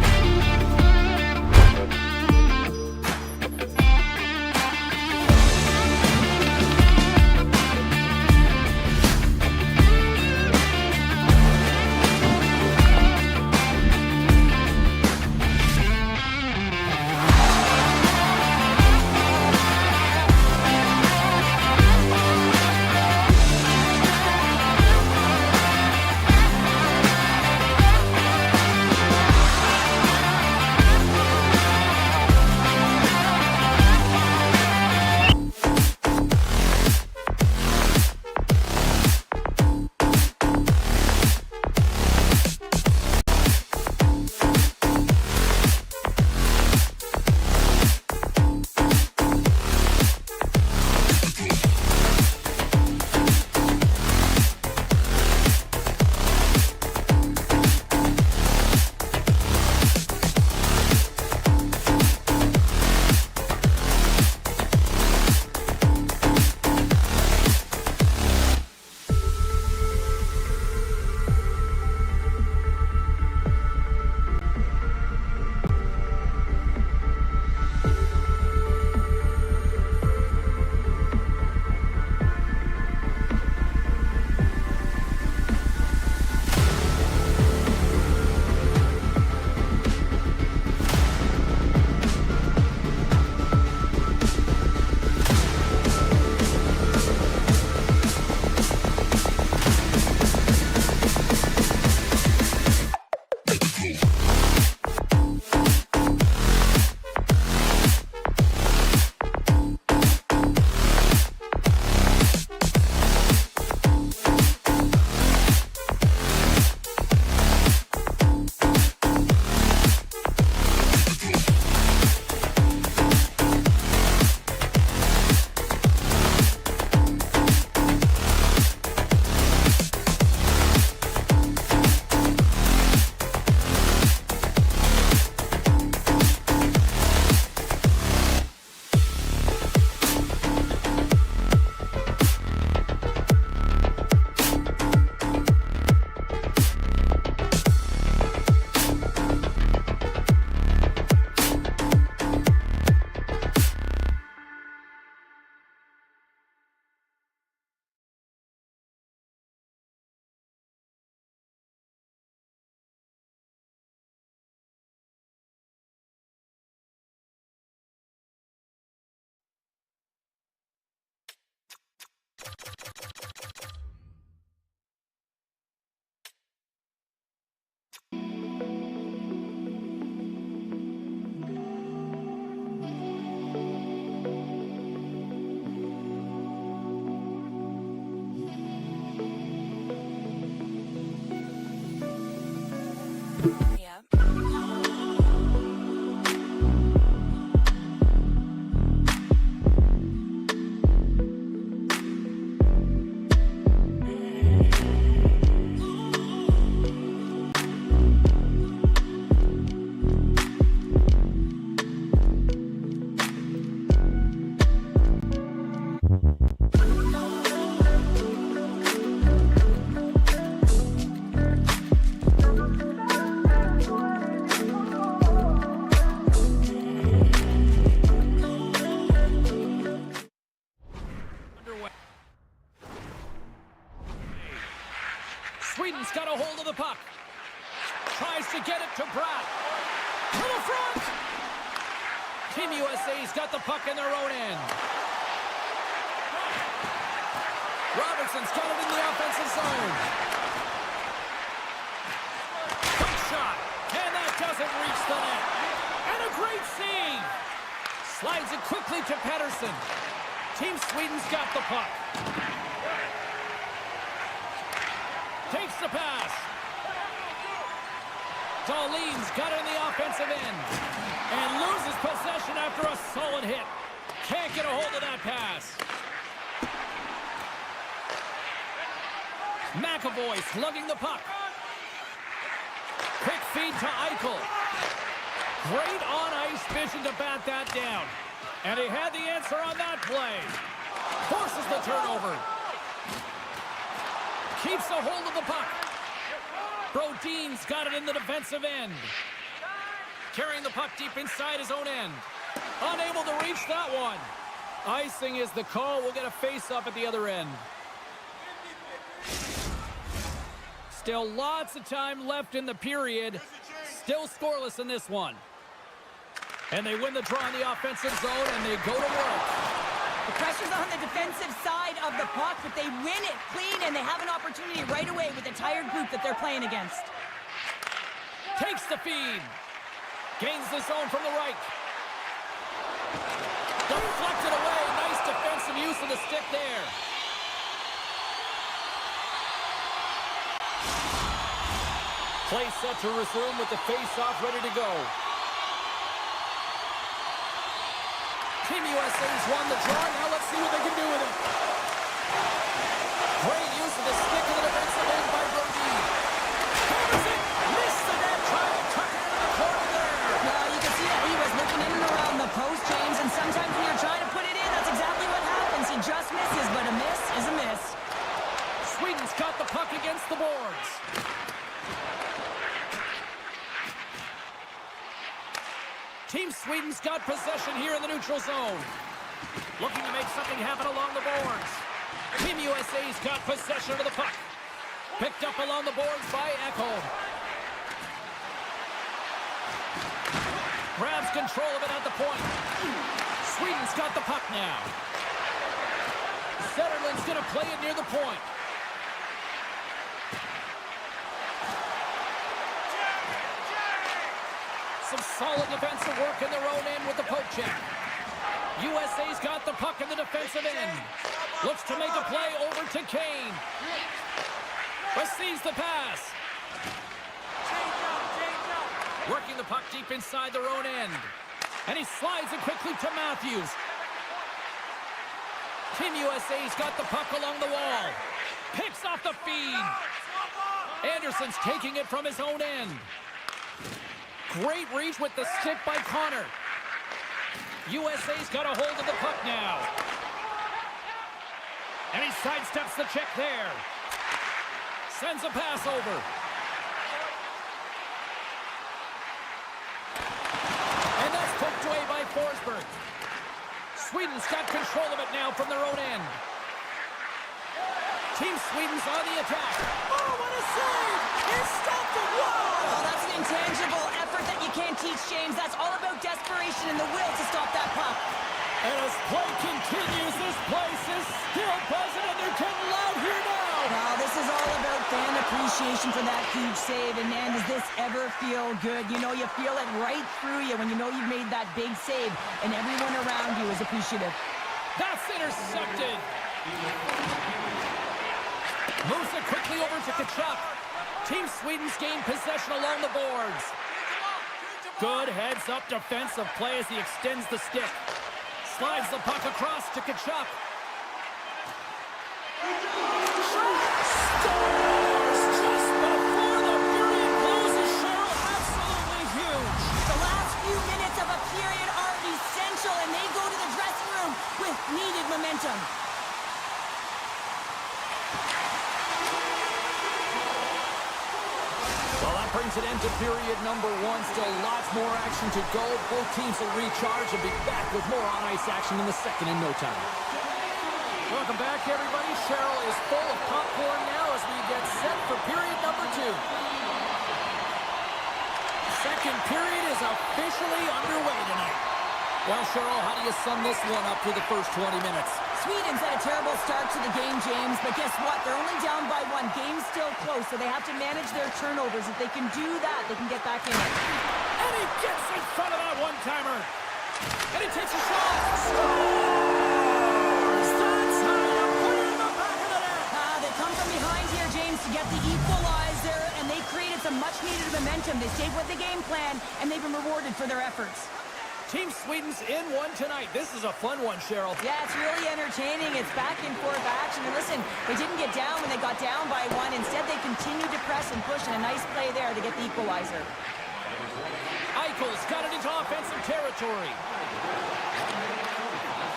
Team USA's got the puck in their own end. Robertson's got it in the offensive zone. Quick shot, and that doesn't reach the net. And a great save. Slides it quickly to Pettersson. Team Sweden's got the puck. Takes the pass. Dahlin's got it in the offensive end. And loses possession after a solid hit. Can't get a hold of that pass. McAvoy slugging the puck. Quick feed to Eichel. Great on-ice vision to bat that down. And he had the answer on that play. Forces the turnover. Keeps a hold of the puck. Brodin's got it in the defensive end. Carrying the puck deep inside his own end. Unable to reach that one. Icing is the call. We'll get a face-up at the other end. Still lots of time left in the period. Still scoreless in this one. And they win the draw in the offensive zone, and they go to work. The pressure's on the defensive side of the puck, but they win it clean, and they have an opportunity right away with the tired group that they're playing against. Takes the feed. Gains the zone from the right. Deflected away. Nice defensive use of the stick there. Play set to resume with the face-off ready to go. Team USA's won the draw. Now let's see what they can do with it. Great use of the stick in the defensive end by Brodin. Covers it. Missed the net. Trying to tuck it into the corner there. Well, you can see that he was looking in and around the post, James, and sometimes when you're trying to put it in, that's exactly what happens. He just misses, but a miss is a miss. Sweden's got the puck against the boards. Team Sweden's got possession here in the neutral zone. Looking to make something happen along the boards. Team USA's got possession of the puck. Picked up along the boards by Ekholm. Grabs control of it at the point. Sweden's got the puck now. Zetterlund's going to play it near the point. Some solid defensive work in their own end with the poke check. USA's got the puck in the defensive end. Looks to make a play over to Kane. Receives the pass. Working the puck deep inside their own end. And he slides it quickly to Matthews. Team USA's got the puck along the wall. Picks off the feed. Anderson's taking it from his own end. Great reach with the stick by Connor. USA's got a hold of the puck now. And he sidesteps the check there. Sends a pass over. And that's poked away by Forsberg. Sweden's got control of it now from their own end. Team Sweden's on the attack. Oh, what a save! He stopped it! Whoa! Oh, that's an intangible effort that you can't teach, James. That's all about desperation and the will to stop that puck. And as play continues, this place is still buzzing, and they're getting loud here now. Well, this is all about fan appreciation for that huge save. And, man, does this ever feel good? You know, you feel it right through you when you know you've made that big save, and everyone around you is appreciative. That's intercepted. Moves it quickly over to Tkachuk. Team Sweden's gained possession along the boards. Good heads-up defensive play as he extends the stick. Slides the puck across to Tkachuk. Scores just before the period closes. Cheryl, absolutely huge. The last few minutes of a period are essential, and they go to the dressing room with needed momentum. Well, that brings an end to period number one. Still lots more action to go. Both teams will recharge and be back with more on-ice action in the second in no time. Welcome back, everybody. Cheryl is full of popcorn now as we get set for period number two. Second period is officially underway tonight. Well, Cheryl, how do you sum this one up through the first 20 minutes? Sweden's had a terrible start to the game, James, but guess what? They're only down by one. Game's still close, so they have to manage their turnovers. If they can do that, they can get back in it. And he gets in front of that one-timer. And he takes a shot. Scores! That's how you put it in the back of the net. They come from behind here, James, to get the equalizer, and they created some much-needed momentum. They stayed with the game plan, and they've been rewarded for their efforts. Team Sweden's in one tonight. This is a fun one, Cheryl. Yeah, it's really entertaining. It's back and forth action. And listen, they didn't get down when they got down by one. Instead, they continued to press and push, and a nice play there to get the equalizer. Eichel's got it into offensive territory.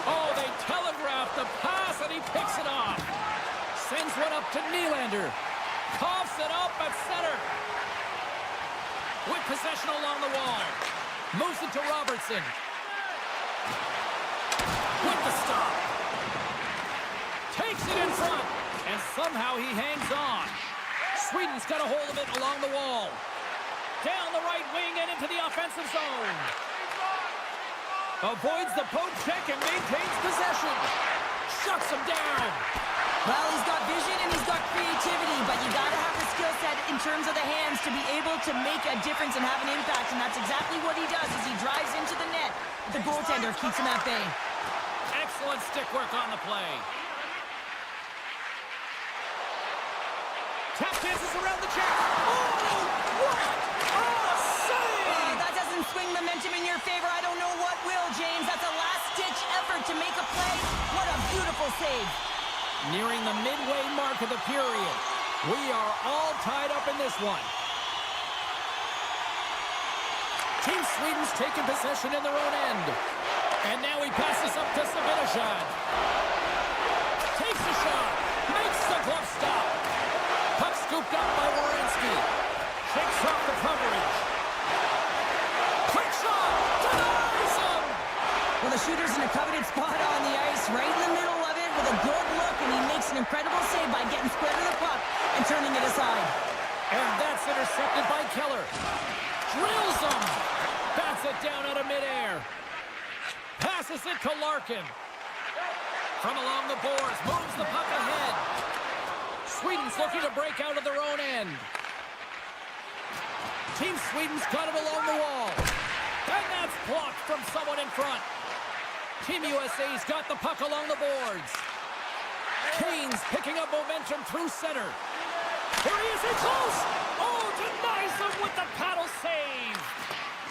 Oh, they telegraphed the pass, and he picks it off. Sends one up to Nylander. Coughs it up at center. With possession along the wall. Moves it to Robertson. With the stop. Takes it in front. And somehow he hangs on. Sweden's got a hold of it along the wall. Down the right wing and into the offensive zone. Avoids the poke check and maintains possession. Shuts him down. Well, he's got vision and he's got creativity, but you got to have the skill set in terms of the hands to be able to make a difference and have an impact, and that's exactly what he does as he drives into the net. The goaltender keeps him at bay. Excellent stick work on the play. Tap dances around the check. Oh, what a save! That doesn't swing momentum in your favor. I don't know what will, James. That's a last-ditch effort to make a play. What a beautiful save. Nearing the midway mark of the period. We are all tied up in this one. Team Sweden's taking possession in their own end. And now he passes up to Sabinishad. Takes a shot. Makes the glove stop. Puck scooped up by Werenski. Shakes off the coverage. Quick shot. Denies him. Well, the shooter's in a coveted spot on the ice, right in the middle of it with a good look, and he makes an incredible save by getting square to the puck and turning it aside. And that's intercepted by Keller. Drills him. Bats it down out of midair. Passes it to Larkin. From along the boards, moves the puck ahead. Sweden's looking to break out of their own end. Team Sweden's got it along the wall. And that's blocked from someone in front. Team USA's got the puck along the boards. Kane's picking up momentum through center. Here he is in close. Oh, denies him with the paddle save.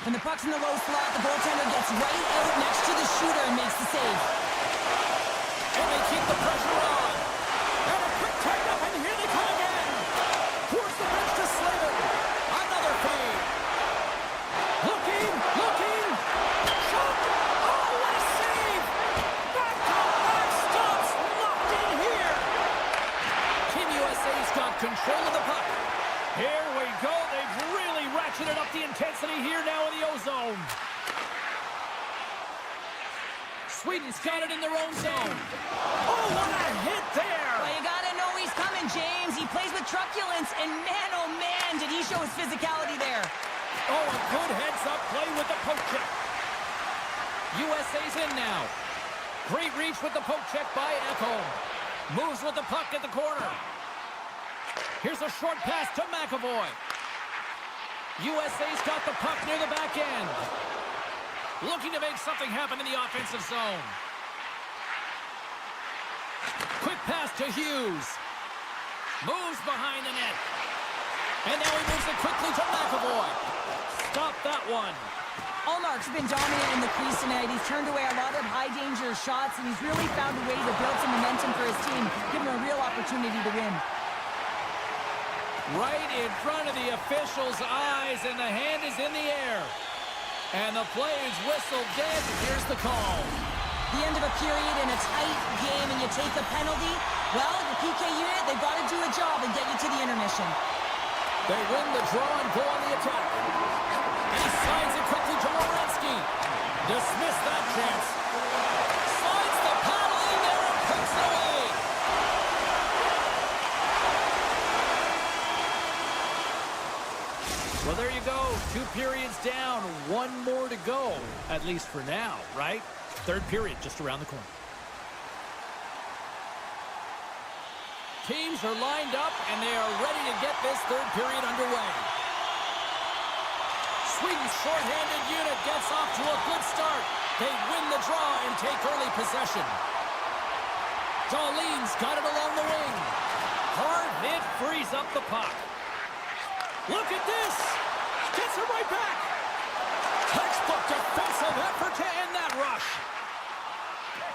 When the puck's in the low slot, the goaltender gets right out next to the shooter and makes the save. And they keep the pressure on. And a quick tag-up, and here they come again. Towards the bench to Slater. Another fade. Looking. Shot. Oh, what a save. Back-to-back stops locked in here. Team USA's got control of the puck. Here we go. They've really ratcheted up the intensity here now in the O-zone. Sweden's got it in their own zone. Oh, what a hit there! Well, you gotta know he's coming, James. He plays with truculence, and man, oh man, did he show his physicality there. Oh, a good heads-up play with the poke check. USA's in now. Great reach with the poke check by Ekholm. Moves with the puck at the corner. Here's a short pass to McAvoy. USA's got the puck near the back end. Looking to make something happen in the offensive zone. Quick pass to Hughes. Moves behind the net. And now he moves it quickly to McAvoy. Stop that one. Allmark's been dominant in the crease tonight. He's turned away a lot of high-danger shots, and he's really found a way to build some momentum for his team, give him a real opportunity to win. Right in front of the official's eyes, and the hand is in the air. And the play is whistled dead. Here's the call. The end of a period in a tight game, and you take a penalty. Well, the PK unit, they've got to do a job and get you to the intermission. They win the draw and go on the attack. And he slides it quickly to Werenski. Dismiss that chance. Slides the paddle in there and puts it away. Well, there you go. 2 periods down, 1-0 more to go, at least for now, right? Third period just around the corner. Teams are lined up, and they are ready to get this third period underway. Sweden's shorthanded unit gets off to a good start. They win the draw and take early possession. Dahlin's got it along the wing. Hard hit frees up the puck. Look at this. Gets it right back. Textbook defensive effort to end that rush.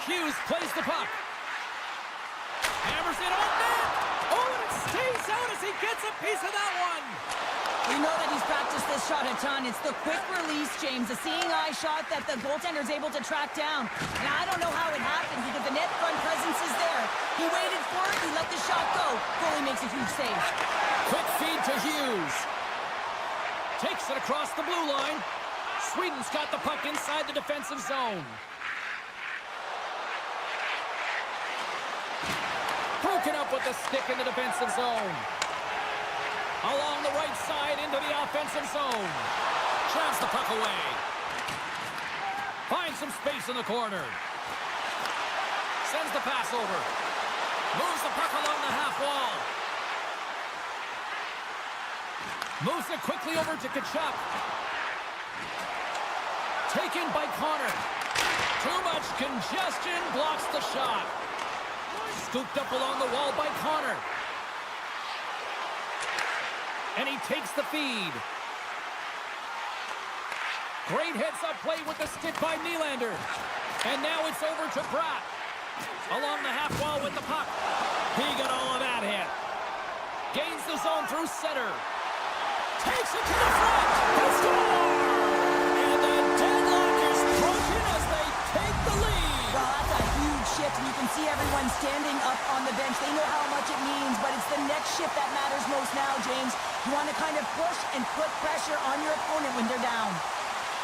Hughes plays the puck. Hammers it on net. Oh, and it stays out as he gets a piece of that one. We know that he's practiced this shot a ton. It's the quick release, James, the seeing eye shot that the goaltender's able to track down. Now, I don't know how it happened because the net front presence is there. He waited for it. He let the shot go. Goalie makes a huge save. Quick feed to Hughes. Takes it across the blue line. Sweden's got the puck inside the defensive zone. Broken up with the stick in the defensive zone. Along the right side into the offensive zone. Drives the puck away. Finds some space in the corner. Sends the pass over. Moves the puck along the half wall. Moves it quickly over to Kachuk. Taken by Connor. Too much congestion blocks the shot. Scooped up along the wall by Connor. And he takes the feed. Great heads-up play with the stick by Nylander. And now it's over to Pratt. Along the half wall with the puck. He got all of that hit. Gains the zone through center. Takes it to the front. He scores! And the deadlock is broken as they take the lead. Well, that's a huge shift, and you can see everyone standing up on the bench. They know how much it means, but it's the next shift that matters most now, James. You want to kind of push and put pressure on your opponent when they're down.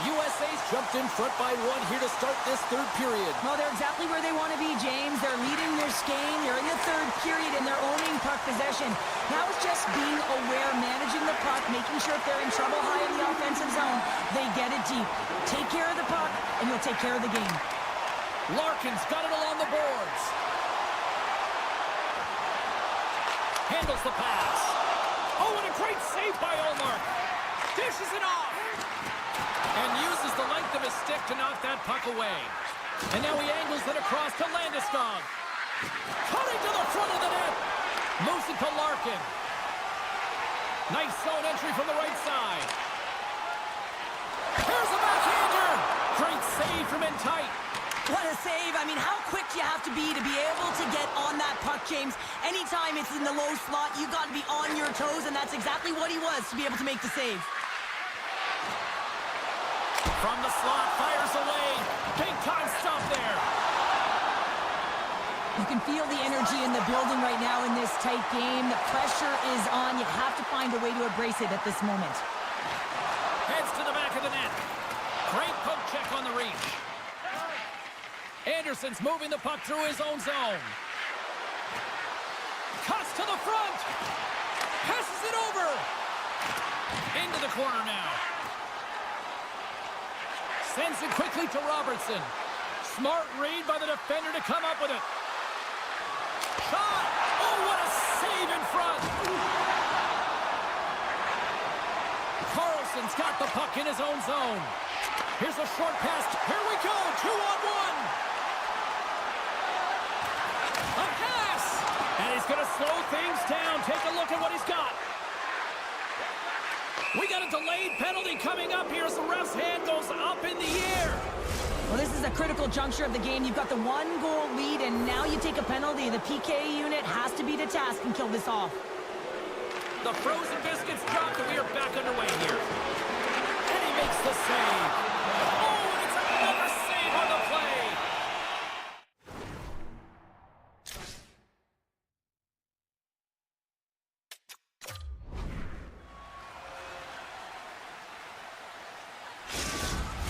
USA's jumped in front by one here to start this third period. Well, they're exactly where they want to be, James. They're leading their game. They're in the third period, and they're owning puck possession. Now it's just being aware, managing the puck, making sure if they're in trouble high in the offensive zone, they get it deep. Take care of the puck, and you'll take care of the game. Larkin's got it along the boards. Handles the pass. Oh, and a great save by Olmark. Dishes it off. And uses the length of his stick to knock that puck away. And now he angles it across to Landeskog. Cutting to the front of the net. Moves it to Larkin. Nice zone entry from the right side. Here's a backhander. Great save from in tight. What a save. I mean, how quick do you have to be able to get on that puck, James? Anytime it's in the low slot, you got to be on your toes, and that's exactly what he was to be able to make the save. From the slot, fires away. Big time stop there. You can feel the energy in the building right now in this tight game. The pressure is on. You have to find a way to embrace it at this moment. Heads to the back of the net. Great poke check on the reach. Anderson's moving the puck through his own zone. Cuts to the front. Passes it over. Into the corner now. Sends it quickly to Robertson. Smart read by the defender to come up with it. Shot! Oh, what a save in front! Carlson's got the puck in his own zone. Here's a short pass. Here we go, 2-on-1. A pass! And he's going to slow things down. Take a look at what he's got. We got a delayed penalty coming up here as the ref's hand goes up in the air. Well, this is a critical juncture of the game. You've got the one-goal lead, and now you take a penalty. The PK unit has to be to task and kill this off. The frozen biscuits dropped, and we are back underway here. And he makes the save. Oh, and it's another save on the play.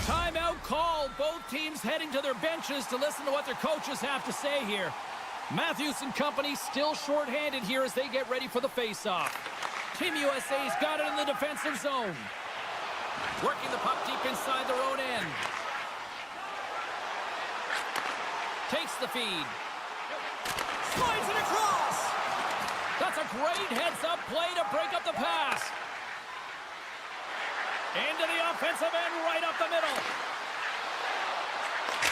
Timeout call. Both teams heading to their benches to listen to what their coaches have to say here. Matthews and company still shorthanded here as they get ready for the face-off. Team USA's got it in the defensive zone. Working the puck deep inside their own end. Takes the feed. Slides it across. That's a great heads-up play to break up the pass. Into the offensive end, right up the middle.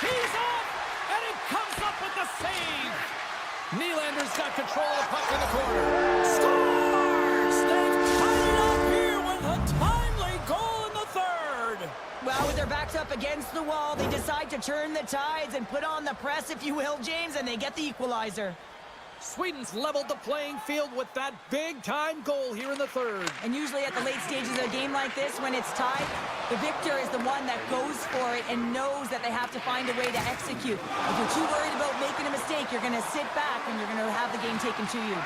He's off, and it comes up with the save. Nylander's got control of the puck in the corner. Scores! They've tied it up here with a timely goal in the third. Well, with their backs up against the wall, they decide to turn the tides and put on the press, if you will, James, and they get the equalizer. Sweden's leveled the playing field with that big-time goal here in the third. And usually at the late stages of a game like this, when it's tied, the victor is the one that goes for it and knows that they have to find a way to execute. If you're too worried about making a mistake, you're going to sit back and you're going to have the game taken to you.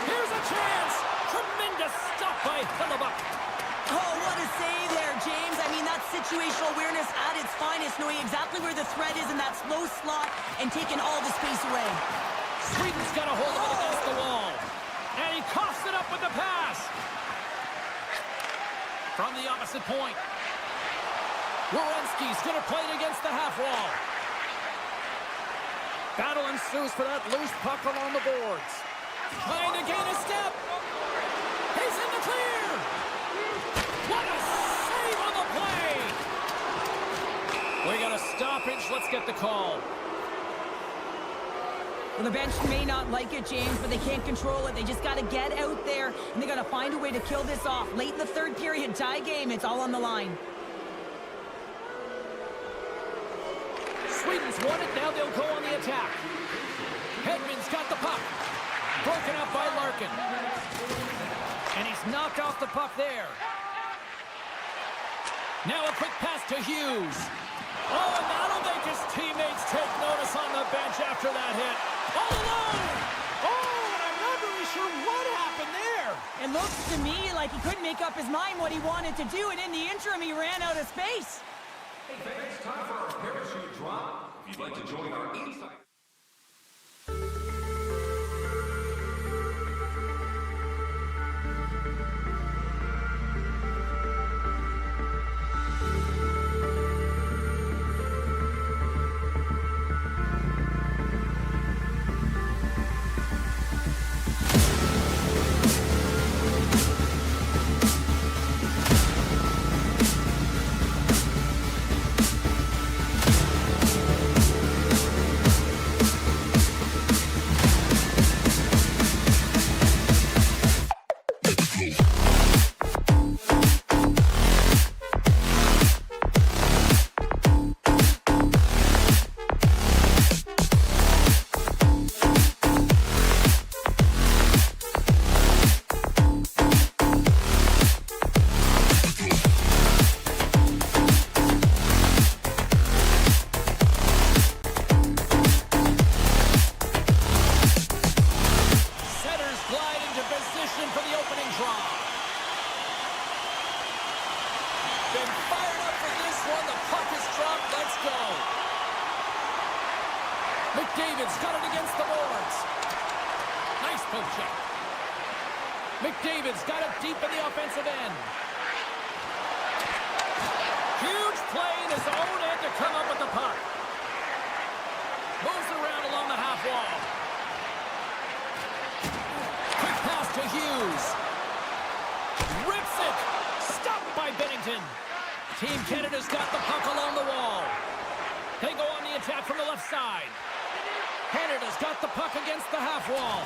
Here's a chance! Tremendous stop by Hellebuyck. Oh, what a save there, James. I mean, that's situational awareness at its finest, knowing exactly where the threat is in that slow slot and taking all the space away. Sweden's got a hold of it against the wall. And he coughs it up with the pass. From the opposite point. Werenski's going to play it against the half wall. Battle ensues for that loose puck along the boards. Trying to gain a step. He's in the clear. What a save on the play! We got a stoppage. Let's get the call. Well, the bench may not like it, James, but they can't control it. They just got to get out there, and they got to find a way to kill this off. Late in the third period, tie game, it's all on the line. Sweden's won it. Now they'll go on the attack. Hedman's got the puck. Broken up by Larkin. And he's knocked off the puck there. Now a quick pass to Hughes. Oh, and that'll make his teammates take notice on the bench after that hit. All alone! Oh, and I'm not really sure what happened there. It looks to me like he couldn't make up his mind what he wanted to do, and in the interim, he ran out of space. Hey fans, time for our parachute drop. If you'd like to join our inside... McDavid's got it against the boards. Nice poke check. McDavid's got it deep in the offensive end. Huge play in his own end to come up with the puck. Moves around along the half wall. Quick pass to Hughes. Rips it. Stopped by Bennington. Team Canada's got the puck along the wall. They go on the attack from the left side. Canada's got the puck against the half wall.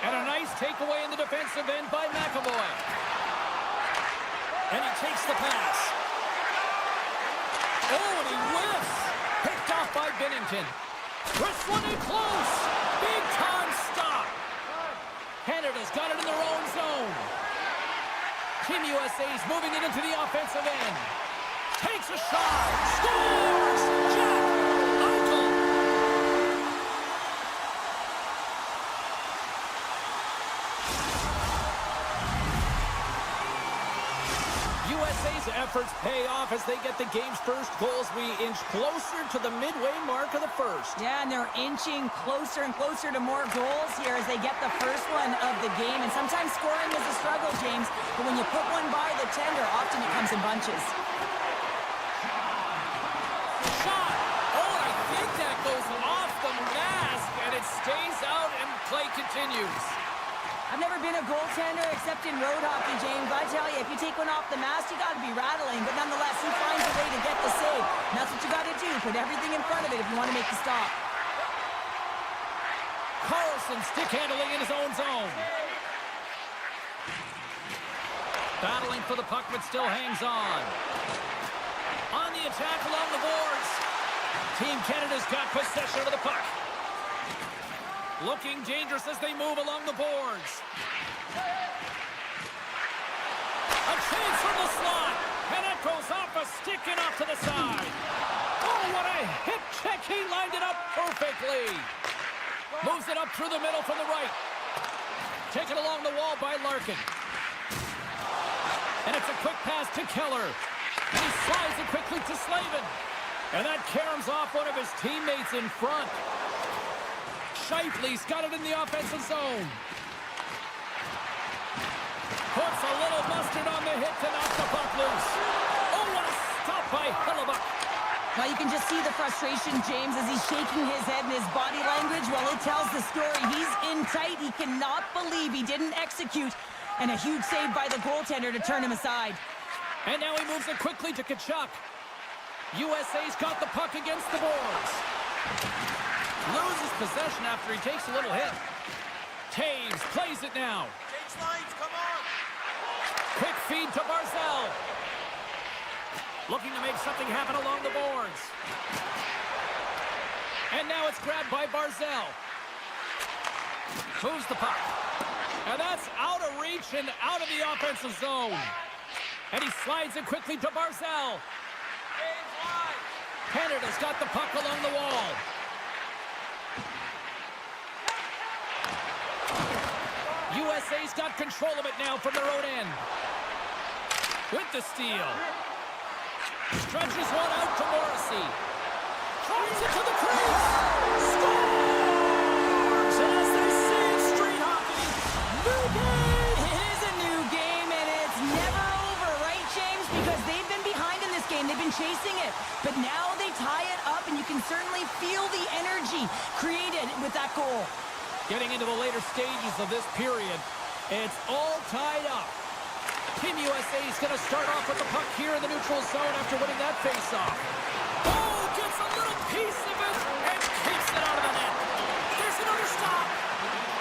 And a nice takeaway in the defensive end by MaakY. And he takes the pass. Oh, and he whiffs. Picked off by Bennington. Wrestling in close. Big time stop. Canada's got it in their own zone. Team USA's moving it into the offensive end. Takes a shot. Scores! Jack Eichel. USA's efforts pay off as they get the game's first goals. We inch closer to the midway mark of the first. Yeah, and they're inching closer and closer to more goals here as they get the first one of the game. And sometimes scoring is a struggle, James, but when you put one by the tender, often it comes in bunches. Shot! Oh, I think that goes off the mask, and it stays out, and play continues. I've never been a goaltender except in road hockey, James. I tell you, if you take one off the mask, you got to be rattling. But nonetheless, he finds a way to get the save. And that's what you got to do. Put everything in front of it if you want to make the stop. Carlson stick handling in his own zone. Battling for the puck, but still hangs on. On the attack along the boards. Team Canada's got possession of the puck. Looking dangerous as they move along the boards. A chance from the slot. And it goes off a stick and off to the side. Oh, what a hip check. He lined it up perfectly. Moves it up through the middle from the right. Taken along the wall by Larkin. And it's a quick pass to Keller. And he slides it quickly to Slavin. And that caroms off one of his teammates in front. Shifley's got it in the offensive zone. Puts a little mustard on the hit to knock the puck loose. Oh, what a stop by Hellebuck. Now you can just see the frustration, James, as he's shaking his head and his body language. Well, it tells the story. He's in tight. He cannot believe he didn't execute. And a huge save by the goaltender to turn him aside. And now he moves it quickly to Tkachuk. USA's got the puck against the boards. Loses possession after he takes a little hit. Taves plays it now. Change lines, come on! Quick feed to Barzal. Looking to make something happen along the boards. And now it's grabbed by Barzal. Moves the puck. And that's out of reach and out of the offensive zone. And he slides it quickly to Barzal. Canada's got the puck along the wall. USA's got control of it now from their own end. With the steal. Stretches one out to Morrissey. Drives it to the crease. Scores! And as they say in street hockey, new game! It is a new game, and it's never over, right, James? Because they've been behind in this game. They've been chasing it. But now they tie it up, and you can certainly feel the energy created with that goal. Getting into the later stages of this period, it's all tied up. Team USA is going to start off with the puck here in the neutral zone after winning that faceoff. Oh, gets a little piece of it and keeps it out of the net. There's another stop.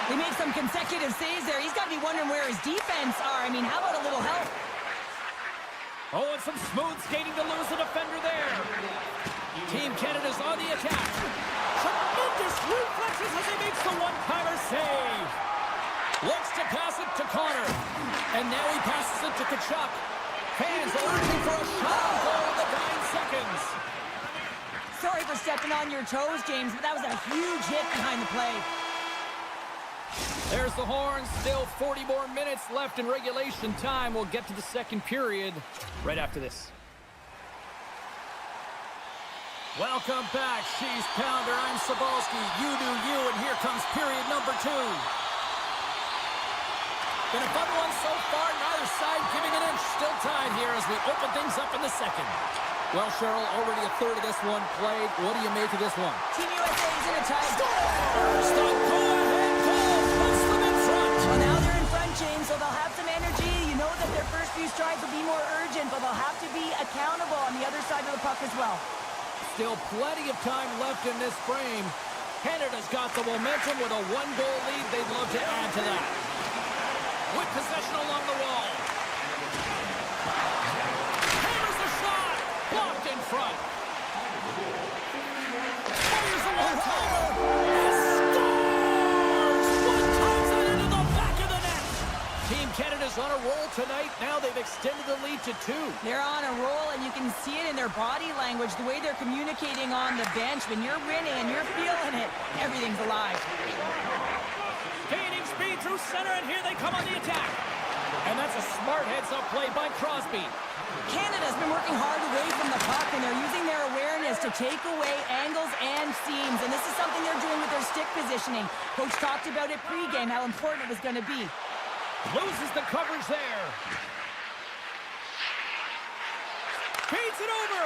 They made some consecutive saves there. He's got to be wondering where his defense are. I mean, how about a little help? Oh, and some smooth skating to lose the defender there. Team Canada's on the attack. Tremendous reflexes as he makes the one-timer save. Looks to pass it to Connor. And now he passes it to Tkachuk. Fans are urging for a shot on goal in the 9 seconds. Sorry for stepping on your toes, James, but that was a huge hit behind the play. There's the horn. Still 40 more minutes left in regulation time. We'll get to the second period right after this. Welcome back, Cheese Pounder. I'm Sabalski. You do you, and here comes period number 2. Been a fun one so far. Neither side giving an inch. Still tied here as we open things up in the second. Well, Cheryl, already a third of this one played. What do you make of this one? Team USA is in a tie. Scores! The go-ahead goal puts them in front. Well, now they're in front, James, so they'll have some energy. You know that their first few strides will be more urgent, but they'll have to be accountable on the other side of the puck as well. Still plenty of time left in this frame. Canada's got the momentum with a 1-goal lead. They'd love to add to that. With possession along the wall. Hammers the shot. Blocked in front. Fires a one-timer. And scores! One times it into the back of the net. Team Canada's on a roll tonight. Now they've extended the lead to 2. They're on a roll, and you can see it in their body language, the way they're communicating on the bench. When you're winning and you're feeling it, everything's alive. Gaining speed through center, and here they come on the attack. And that's a smart heads-up play by Crosby. Canada's been working hard away from the puck, and they're using their awareness to take away angles and seams, and this is something they're doing with their stick positioning. Coach talked about it pregame, how important it was going to be. Loses the coverage there. Feeds it over.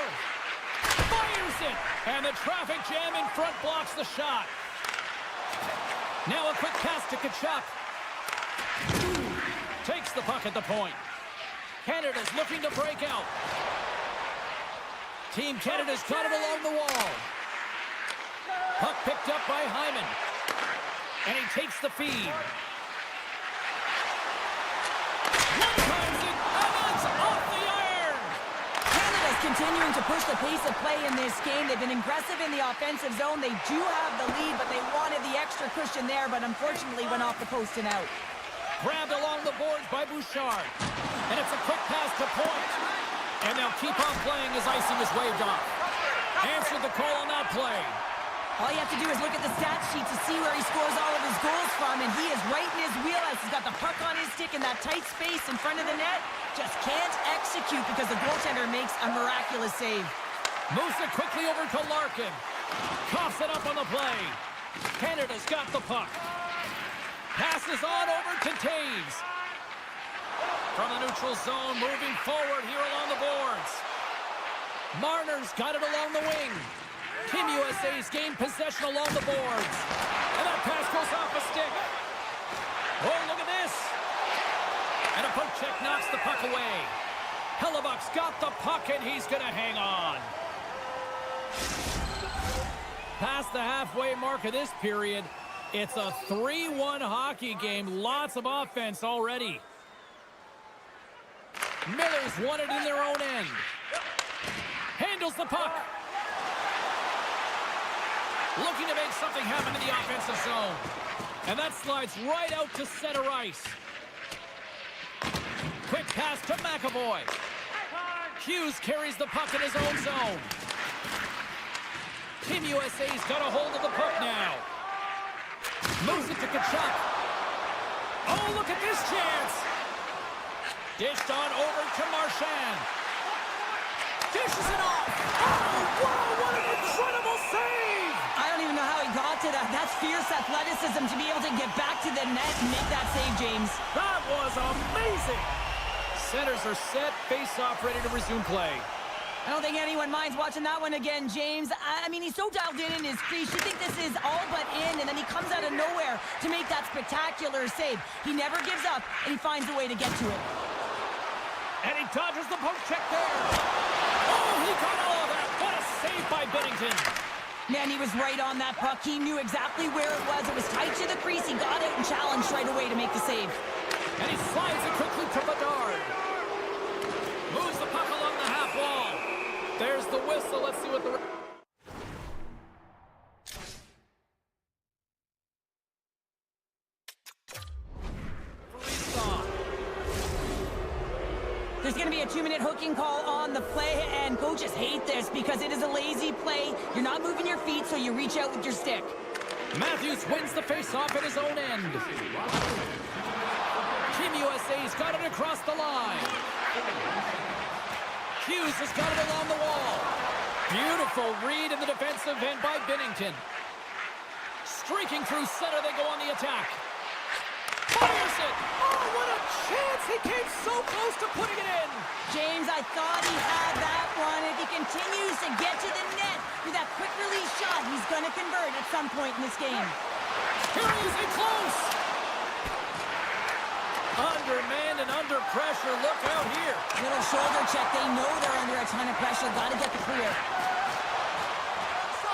Fires it. And the traffic jam in front blocks the shot. Now a quick pass to Tkachuk. Takes the puck at the point. Canada's looking to break out. Team Canada's got it along the wall. Puck picked up by Hyman. And he takes the feed. One times it, and it's off the iron! Canada's continuing to push the pace of play in this game. They've been aggressive in the offensive zone. They do have the lead, but they wanted the extra cushion there, but unfortunately went off the post and out. Grabbed along the boards by Bouchard. And it's a quick pass to point. And they'll keep on playing as icing is waved off. Answered the call on that play. All you have to do is look at the stat sheet to see where he scores all of his goals from, and he is right in his wheelhouse. He's got the puck on his stick in that tight space in front of the net. Just can't execute because the goaltender makes a miraculous save. Moves it quickly over to Larkin. Coughs it up on the play. Canada's got the puck. Passes on over to Taves. From the neutral zone, moving forward here along the boards. Marner's got it along the wing. Team USA's gained possession along the boards. And that pass goes off a stick. Oh, look at this. And a poke check knocks the puck away. Hellebuck's got the puck, and he's going to hang on. Past the halfway mark of this period, it's a 3-1 hockey game. Lots of offense already. Miller's won it in their own end. Handles the puck. Looking to make something happen in the offensive zone. And that slides right out to center ice. Quick pass to McAvoy. Hughes carries the puck in his own zone. Team USA's got a hold of the puck now. Moves it to Tkachuk. Oh, look at this chance. Dished on over to Marchand. Dishes it off. Oh, wow, what an incredible save. I don't even know how he got to that. That's fierce athleticism to be able to get back to the net and make that save, James. That was amazing. Centers are set, face-off ready to resume play. I don't think anyone minds watching that one again, James. I mean, he's so dialed in his crease. You think this is all but in, and then he comes out of nowhere to make that spectacular save. He never gives up, and he finds a way to get to it. And he dodges the poke check there. Oh, he got all of that. What a save by Binnington. Man, he was right on that puck. He knew exactly where it was. It was tight to the crease. He got out and challenged right away to make the save. And he slides it quickly to Bedard. Moves the puck along the half wall. There's the whistle. Let's see what the... There's going to be a 2-minute hooking call on the play, and coaches hate this because it is a lazy play. You're not moving your feet, so you reach out with your stick. Matthews wins the face-off at his own end. Team USA's got it across the line. Hughes has got it along the wall. Beautiful read in the defensive end by Binnington. Streaking through center, they go on the attack. Fires it! Oh, what a chance! He came so close to putting it in! James, I thought he had that one. If he continues to get to the net with that quick release shot, he's going to convert at some point in this game. Here he is in close! Undermanned and under pressure. Look out here. Little shoulder check. They know they're under a ton of pressure. Got to get the clear.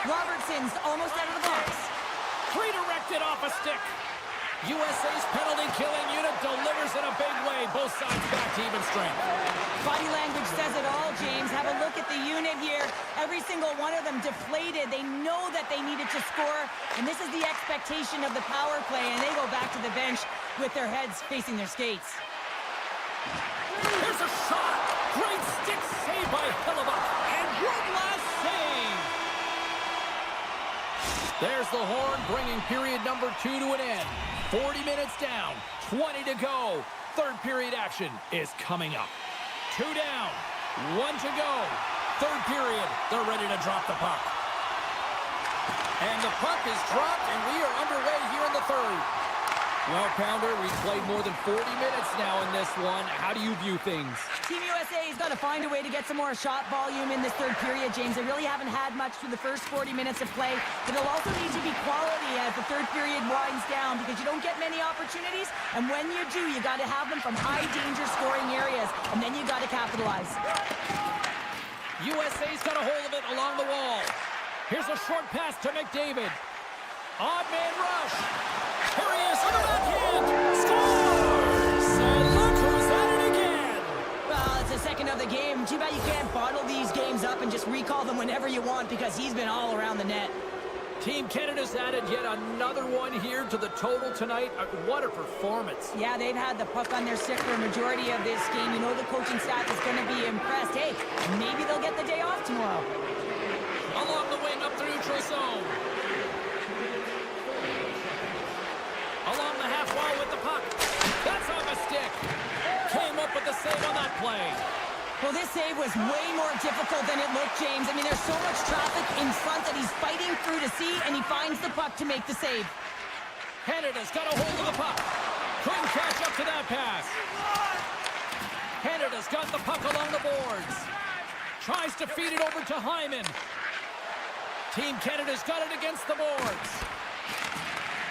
Robertson's almost out of the box. Redirected off a stick. USA's penalty-killing unit delivers in a big way. Both sides back to even strength. Body language says it all, James. Have a look at the unit here. Every single one of them deflated. They know that they needed to score, and this is the expectation of the power play, and they go back to the bench with their heads facing their skates. Here's a shot. Great stick save by Hellebuck. And one last save. There's the horn, bringing period number 2 to an end. 40 minutes down, 20 to go. Third period action is coming up. 2 down. 1 to go. Third period. They're ready to drop the puck. And the puck is dropped, and we are underway here in the third. Well, Pounder, we've played more than 40 minutes now in this one. How do you view things? Team USA's got to find a way to get some more shot volume in this third period, James. They really haven't had much through the first 40 minutes of play, but it'll also need to be quality as the third period winds down because you don't get many opportunities, and when you do, you got to have them from high-danger scoring areas, and then you got to capitalize. USA's got a hold of it along the wall. Here's a short pass to McDavid. Odd man rush. Here he is on the backhand. Scores! And look who's at it again. Well, it's the second of the game. Too bad you can't bottle these games up and just recall them whenever you want because he's been all around the net. Team Canada's added yet another one here to the total tonight. What a performance. Yeah, they've had the puck on their stick for a majority of this game. You know the coaching staff is going to be impressed. Hey, maybe they'll get the day off tomorrow. Along the wing up the neutral zone. Along the half wall with the puck. That's off a stick. Came up with the save on that play. Well, this save was way more difficult than it looked, James. I mean, there's so much traffic in front that he's fighting through to see, and he finds the puck to make the save. Canada's got a hold of the puck. Couldn't catch up to that pass. Canada's got the puck along the boards. Tries to feed it over to Hyman. Team Canada's got it against the boards.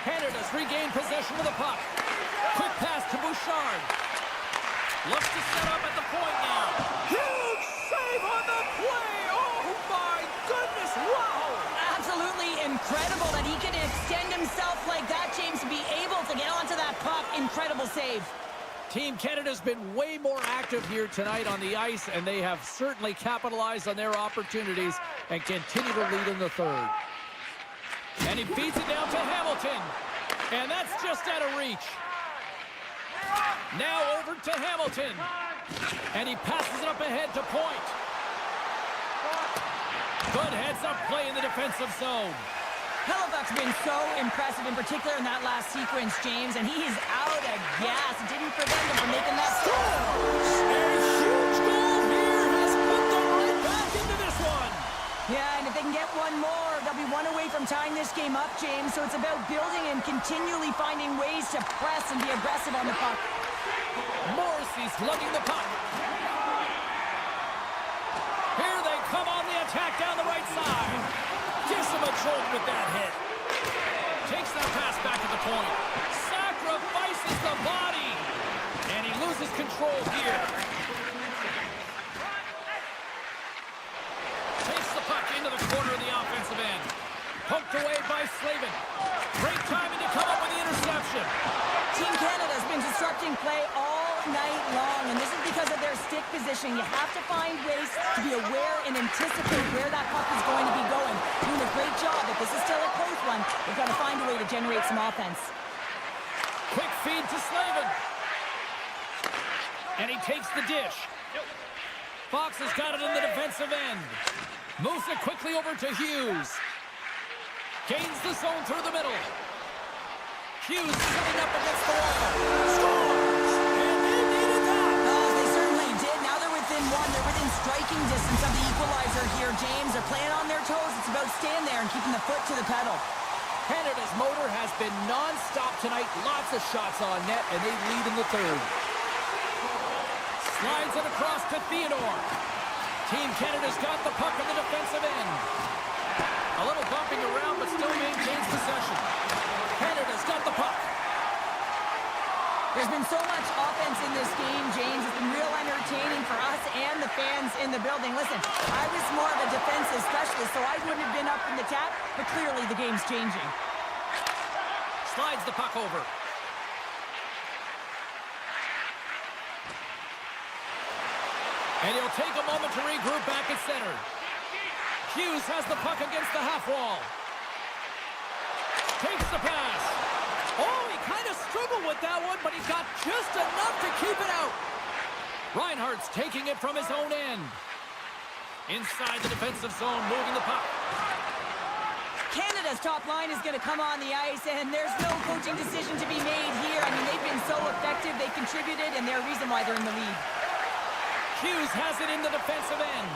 Canada's regained possession of the puck. Quick pass to Bouchard. Looks to set up at the point now. Huge save on the play. Oh, my goodness. Wow. Absolutely incredible that he can extend himself like that, James, to be able to get onto that puck. Incredible save. Team Canada's been way more active here tonight on the ice, and they have certainly capitalized on their opportunities and continue to lead in the third. And he feeds it down to Hamilton. And that's just out of reach. Now over to Hamilton. And he passes it up ahead to Point. Good heads-up play in the defensive zone. Hellebuyck's been so impressive, in particular in that last sequence, James, and he is out of gas. It didn't prevent him from making that score. A huge goal here has put them right back into this one. Yeah, and if they can get one more, they'll be one away from tying this game up, James. So it's about building and continually finding ways to press and be aggressive on the puck. Morrissey's lugging the puck. Here they come on the attack down the right side. Gives him a jolt with that hit. Takes that pass back to the point. Sacrifices the body. And he loses control here. Takes the puck into the corner of the offensive end. Poked away by Slavin. Great timing to come up with the interception. Team Canada's been disrupting play all night long, and this is because of their stick position. You have to find ways to be aware and anticipate where that puck is going to be going. Doing a great job. If this is still a close one, they've got to find a way to generate some offense. Quick feed to Slavin. And he takes the dish. Fox has got it in the defensive end. Moves it quickly over to Hughes. Gains the zone through the middle. Hughes setting up against the wall. Scores! And they needed that. Oh, they certainly did. Now they're within one. They're within striking distance of the equalizer here, James. They're playing on their toes. It's about staying there and keeping the foot to the pedal. Canada's motor has been non-stop tonight. Lots of shots on net, and they lead in the third. Slides it across to Theodore. Team Canada's got the puck in the defensive end. A little bumping around, but still maintains possession. Canada's got the puck. There's been so much offense in this game, James. It's been real entertaining for us and the fans in the building. Listen, I was more of a defensive specialist, so I wouldn't have been up in the tap, but clearly the game's changing. Slides the puck over. And he'll take a moment to regroup back at center. Hughes has the puck against the half wall. Takes the pass. Oh, he kind of struggled with that one, but he got just enough to keep it out. Reinhardt's taking it from his own end. Inside the defensive zone, moving the puck. Canada's top line is going to come on the ice, and there's no coaching decision to be made here. I mean, they've been so effective, they contributed, and they're the reason why they're in the lead. Hughes has it in the defensive end.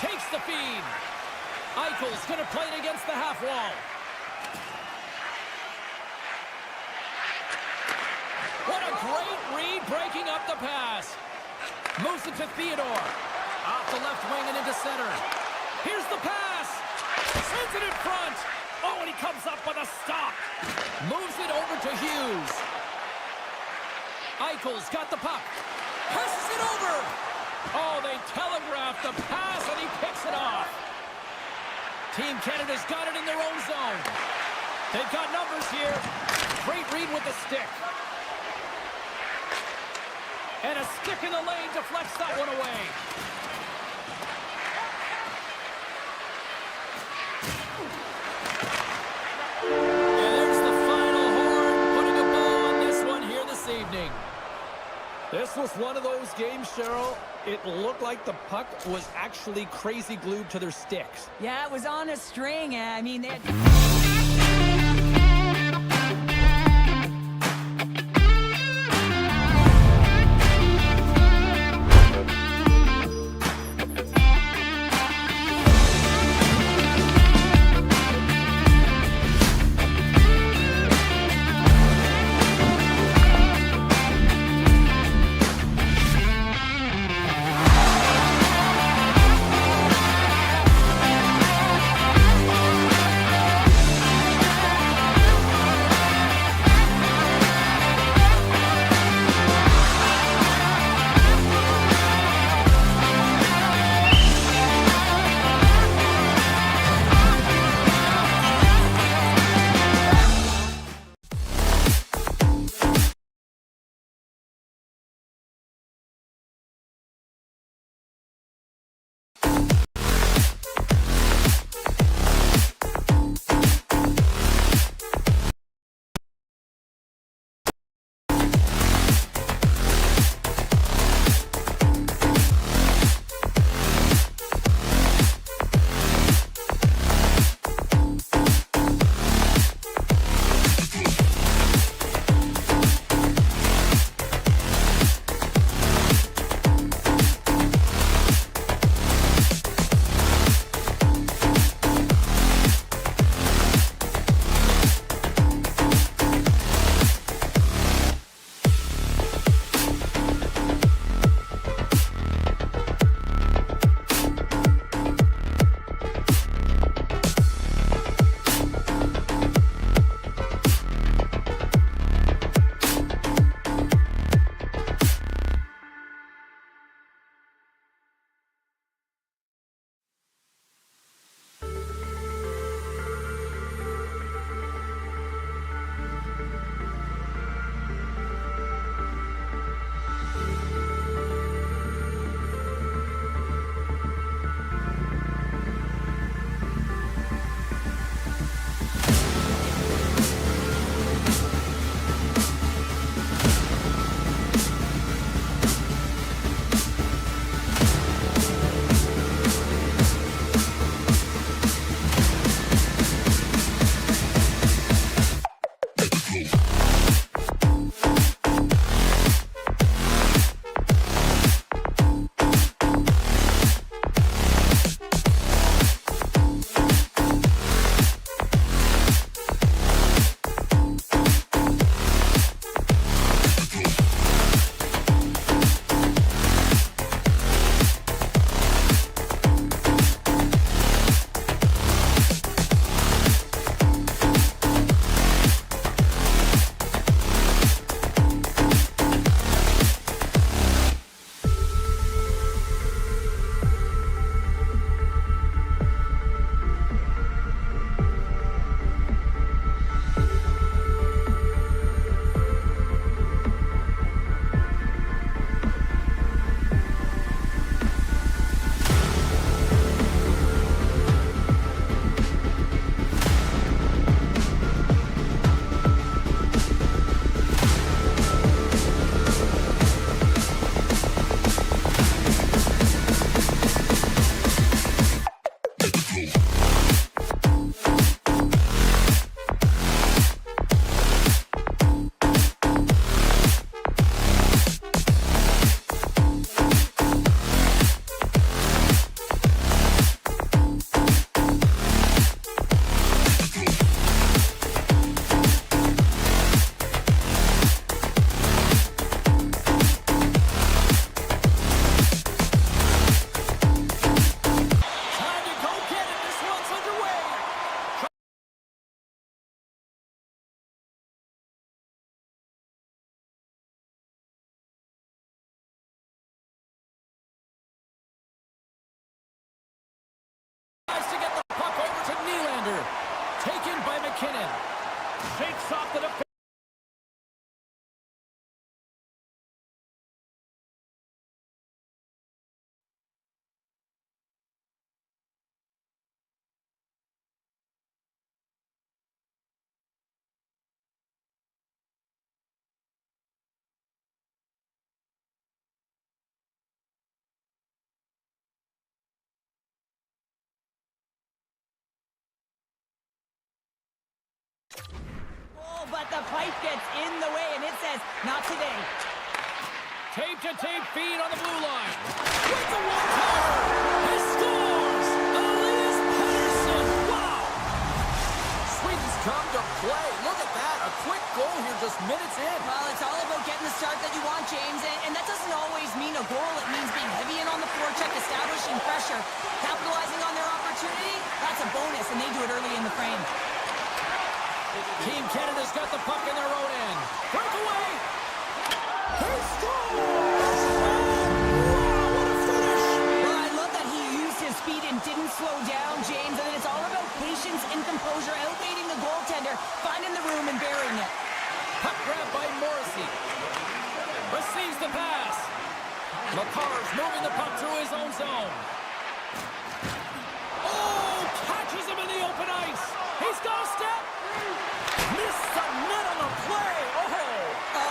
Takes the feed. Eichel's going to play it against the half wall. What a great read breaking up the pass. Moves it to Theodore. Off the left wing and into center. Here's the pass. Sends it in front. Oh, and he comes up with a stop. Moves it over to Hughes. Eichel's got the puck. Passes it over. Oh, they telegraphed the pass, and he picks it off. Team Canada's got it in their own zone. They've got numbers here. Great read with the stick. And a stick in the lane deflects that one away. And there's the final horn, putting a bow on this one here this evening. This was one of those games, Cheryl. It looked like the puck was actually crazy glued to their sticks. Yeah, it was on a string. I mean, they had... McKinnon shakes off the defense. Oh, but the pipe gets in the way, and it says, not today. Tape-to-tape feed on the blue line. With the one-timer. He scores! Elias Pettersson. Wow! Sweden's come to play. Look at that. A quick goal here just minutes in. Well, it's all about getting the start that you want, James, and that doesn't always mean a goal. It means being heavy in on the forecheck, establishing pressure, capitalizing on their opportunity. That's a bonus, and they do it early in the frame. Team Canada's got the puck in their own end. Breakaway! He scores! Oh, wow, what a finish! Well, I love that he used his speed and didn't slow down, James. And it's all about patience and composure, outweighing the goaltender, finding the room and burying it. Puck grab by Morrissey. Receives the pass. McCarr's moving the puck through his own zone. Oh, catches him in the open ice. He's got a step. Missed the net on the play. Oh,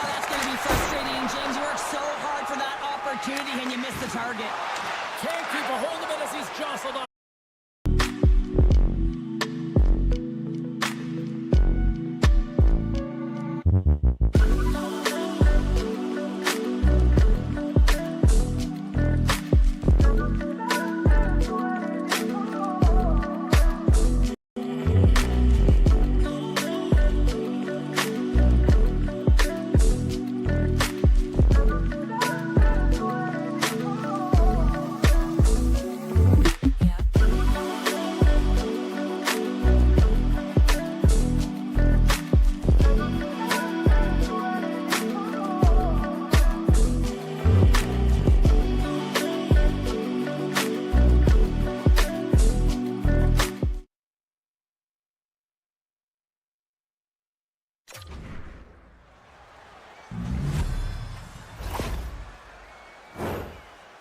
that's going to be frustrating, James. You worked so hard for that opportunity, and you missed the target. Can't keep a hold of it as he's jostled on.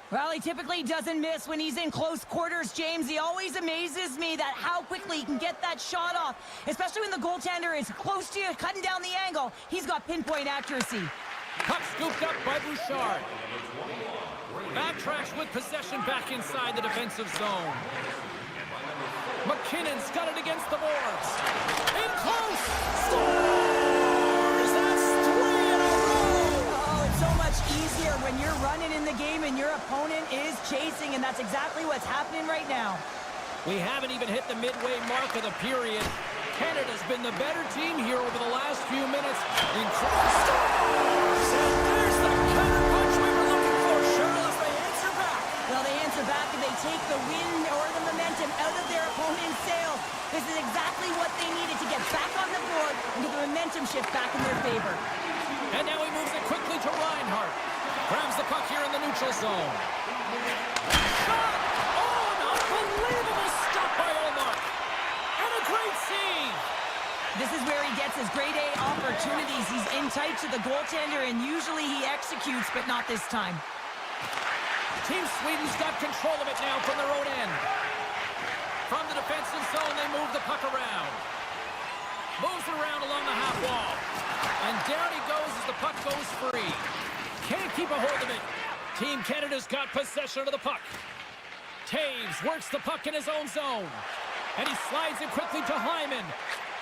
Well, he typically doesn't miss when he's in close quarters, James. He always amazes me that how quickly he can get that shot off, especially when the goaltender is close to you, cutting down the angle. He's got pinpoint accuracy. Puck scooped up by Bouchard. Backtracks with possession back inside the defensive zone. McKinnon's got it against the boards. In close! Scores! That's 3 in a row! Oh, it's so much easier when you're running in the game and your opponent is chasing, and that's exactly what's happening right now. We haven't even hit the midway mark of the period. Canada's been the better team here over the last few minutes. Incredible scores! And there's the counter punch we were looking for. Cheryl, as they answer back. Well, they answer back and they take the wind or the momentum out of their opponent's sails. This is exactly what they needed to get back on the board and get the momentum shift back in their favor. And now he moves it quickly to Reinhart. Grabs the puck here in the neutral zone. Shot! Oh, an unbelievable stop by Olmark. And a great save. This is where he gets his grade A opportunities. He's in tight to the goaltender, and usually he executes, but not this time. Team Sweden's got control of it now from their own end. From the defensive zone, they move the puck around. Moves it around along the half wall. And down he goes as the puck goes free. Can't keep a hold of it. Team Canada's got possession of the puck. Taves works the puck in his own zone. And he slides it quickly to Hyman.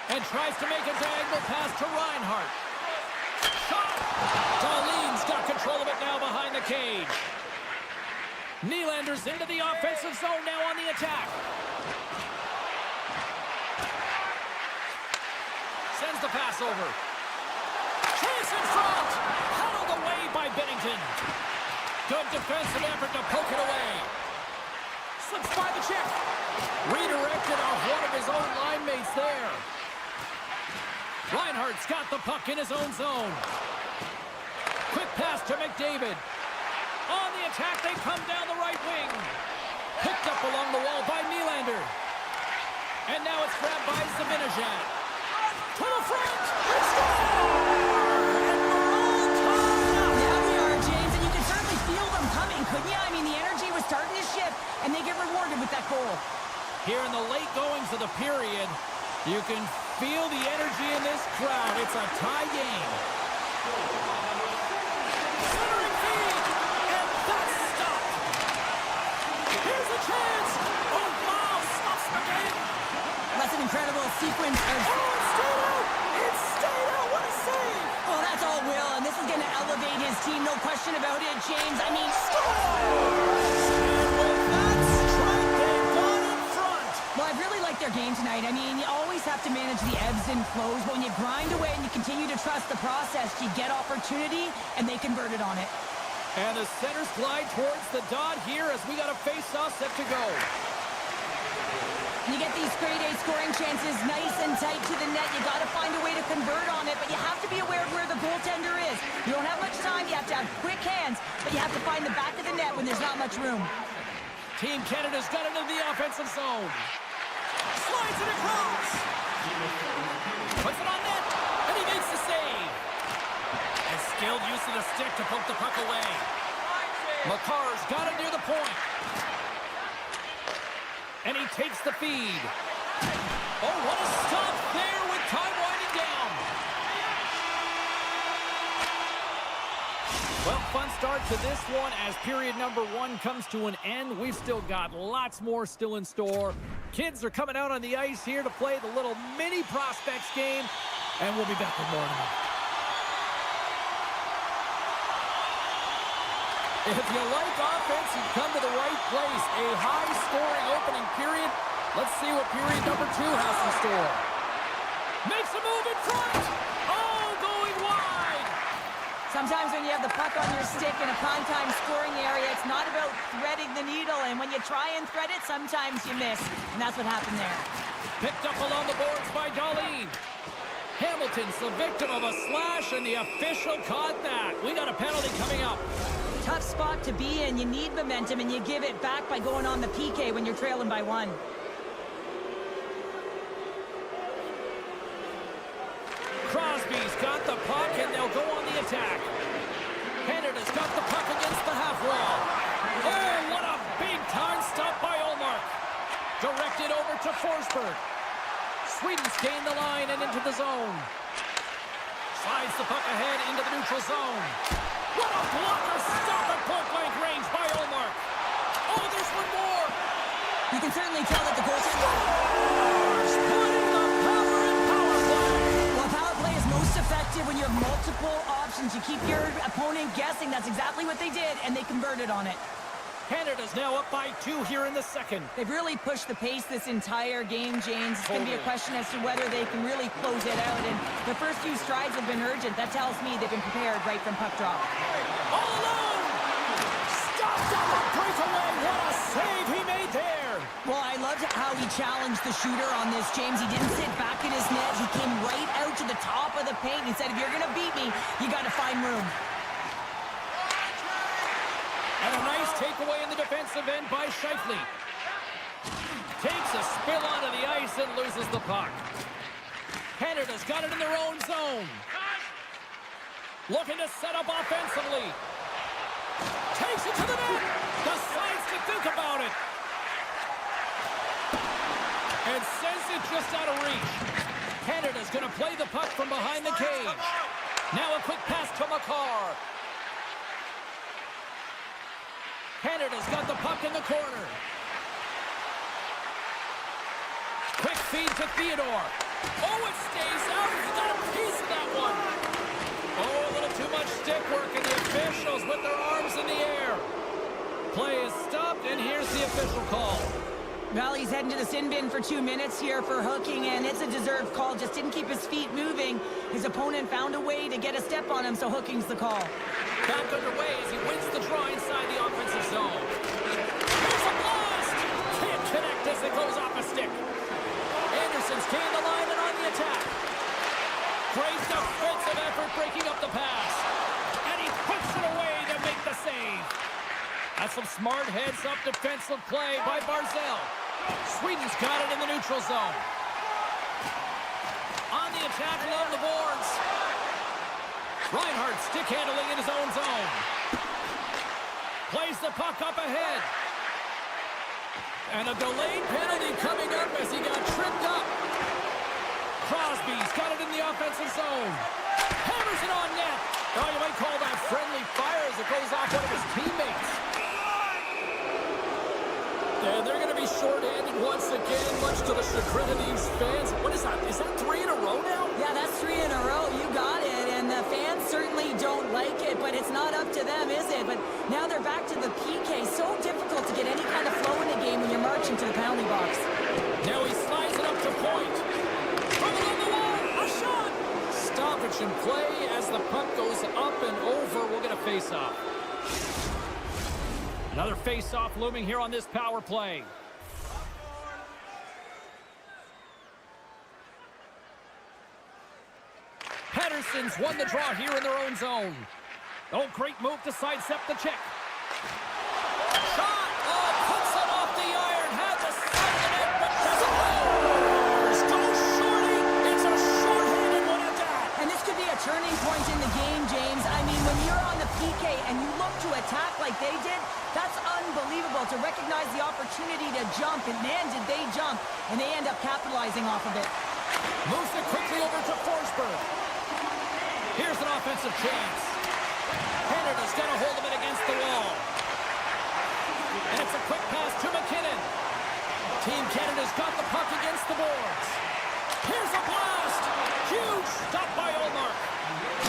And tries to make a diagonal pass to Reinhart. Shot! Dahlin's got control of it now behind the cage. Nylander's into the offensive zone now on the attack. Sends the pass over. Chase in front! Huddled away by Bennington. Good defensive effort to poke it away. Slips by the check. Redirected off one of his own line mates there. Reinhardt's got the puck in his own zone. Quick pass to McDavid. On the attack, they come down the right wing. Picked up along the wall by Nylander. And now it's grabbed by Zibanejad. To the front. Score! And we're all tied up. Now we are, James, and you can certainly feel them coming, couldn't you? I mean, the energy was starting to shift, and they get rewarded with that goal. Here in the late goings of the period, you can feel the energy in this crowd. It's a tie game. Centering feed, and that's stopped. Here's a chance. Oh, wow, stops again. That's an incredible sequence of... Oh, it's stayed out. It's stayed out. What a save. Oh, that's all Will, and this is going to elevate his team, no question about it, James. I mean... And with that strike, they've gone in front. Well, I really like their game tonight. I mean, you always have to manage the ebbs and flows. But when you grind away and you continue to trust the process, you get opportunity, and they converted on it. And the centers glide towards the dot here as we got a face-off set to go. You get these grade A scoring chances nice and tight to the net. You got to find a way to convert on it, but you have to be aware of where the goaltender is. You don't have much time. You have to have quick hands, but you have to find the back of the net when there's not much room. Team Canada's got into the offensive zone. Slides it across. Puts it on net, and he makes the save. And skilled use of the stick to poke the puck away. McCarr's got it near the point. And he takes the feed. Oh, what a stop there with time winding down. Well, fun start to this one as period number 1 comes to an end. We've still got lots more still in store. Kids are coming out on the ice here to play the little mini prospects game, and we'll be back with more tonight. If you like offense, you've come to the right place. A high-scoring opening period. Let's see what period number 2 has in store. Makes a move in front. Oh, going wide. Sometimes when you have the puck on your stick in a prime-time scoring area, it's not about threading the needle, and when you try and thread it, sometimes you miss, and that's what happened there. Picked up along the boards by Darlene. Hamilton's the victim of a slash, and the official caught that. We got a penalty coming up. Tough spot to be in. You need momentum, and you give it back by going on the PK when you're trailing by 1. Crosby's got the puck, and they'll go on the attack. Canada's got the puck against the half wall. Oh, what a big-time stop by Ullmark. Directed over to Forsberg. Sweden's gained the line and into the zone. Slides the puck ahead into the neutral zone. What a blocker stop at point-blank range by Ullmark. Oh, there's one more. You can certainly tell that the goaltender... Putting the power in power play. Well, power play is most effective when you have multiple options. You keep your opponent guessing. That's exactly what they did, and they converted on it. Canada's now up by 2 here in the second. They've really pushed the pace this entire game, James. It's going to be a question as to whether they can really close it out. And their first few strides have been urgent. That tells me they've been prepared right from puck drop. All alone! Stopped on the breakaway. What a save he made there! Well, I loved how he challenged the shooter on this, James. He didn't sit back in his net. He came right out to the top of the paint. He said, if you're going to beat me, you got to find room. And a nice takeaway in the defensive end by Scheifele. Takes a spill onto the ice and loses the puck. Canada's got it in their own zone. Looking to set up offensively. Takes it to the net. Decides to think about it. And sends it just out of reach. Canada's going to play the puck from behind the cage. Now a quick pass to McCarr. Canada's got the puck in the corner. Quick feed to Theodore. Oh, it stays out. He got a piece of that one. Oh, a little too much stick work, and the officials with their arms in the air. Play is stopped, and here's the official call. Well, he's heading to the sin bin for 2 minutes here for hooking, and it's a deserved call. Just didn't keep his feet moving. His opponent found a way to get a step on him, so hooking's the call. Back underway as he wins the draw inside the offensive zone. There's a blast! Can't connect as it goes off a stick. Anderson's gained the line and on the attack. Great defensive effort breaking up the pass. And he puts it away to make the save. That's some smart heads-up defensive play by Barzal. Sweden's got it in the neutral zone. On the the tackle on the boards. Reinhardt stick handling in his own zone. Plays the puck up ahead. And a delayed penalty coming up as he got tripped up. Crosby's got it in the offensive zone. Hammers it on net. Oh, you might call that friendly fire as it goes off one of his teammates. And they're going to be short-handed once again, much to the chagrin of these fans. What is that? Is that 3 in a row now? Yeah, that's 3 in a row. You got it. And the fans certainly don't like it, but it's not up to them, is it? But now they're back to the PK. So difficult to get any kind of flow in the game when you're marching to the penalty box. Now he slides it up to point. From along the wall, a shot! Stoppage in play as the puck goes up and over. We'll get a face-off. Another face-off looming here on this power play. Pettersson's won the draw here in their own zone. Oh, great move to sidestep the check. Shot! Oh, puts it off the iron. Had the side of the net, but doesn't go. Goes shorty. It's a short-handed one at that. And this could be a turning point in the game, James. I mean, when you're on the PK and you look to attack like they did, that's unbelievable to recognize the opportunity to jump. And man, did they jump. And they end up capitalizing off of it. Moves it quickly over to Forsberg. Here's an offensive chance. Canada's got a hold of it against the wall. And it's a quick pass to McKinnon. Team Canada's got the puck against the boards. Here's a blast. Huge stop by Olmark.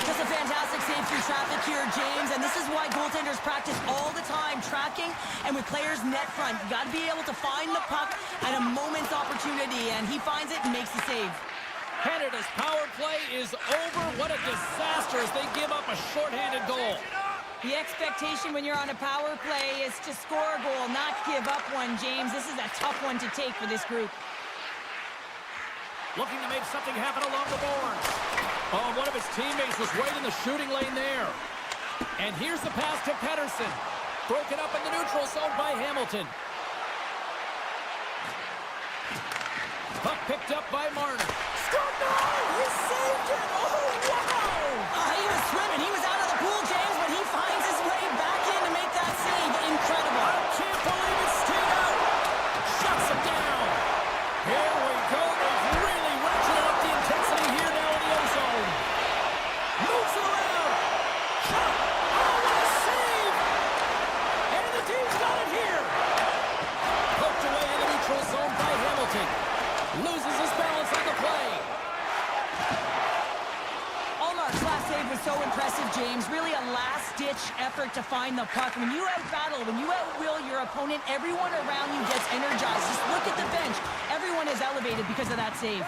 Just a fantastic save through traffic here, James. And this is why goaltenders practice all the time, tracking and with players net front. You got to be able to find the puck at a moment's opportunity, and he finds it and makes the save. Canada's power play is over. What a disaster as they give up a shorthanded goal. The expectation when you're on a power play is to score a goal, not give up one, James. This is a tough one to take for this group. Looking to make something happen along the boards. Oh, one of his teammates was right in the shooting lane there. And here's the pass to Pettersson. Broken up in the neutral zone by Hamilton. Puck picked up by Marner. He saved it! Oh, wow! He was swimming. He was out of the pool, James, but he finds his way back in to make that save. Incredible. I can't believe it stayed out. Shuts him down. Here we go. They've really ratcheted up the intensity here now in the ozone. Moves it around. Shot. Oh, what a save! And the team's got it here. Poked away in the neutral zone by Hamilton. Loses his balance on the play. Allmark's last save was so impressive, James. Really a last-ditch effort to find the puck. When you out-battle, when you outwill your opponent, everyone around you gets energized. Just look at the bench. Everyone is elevated because of that save.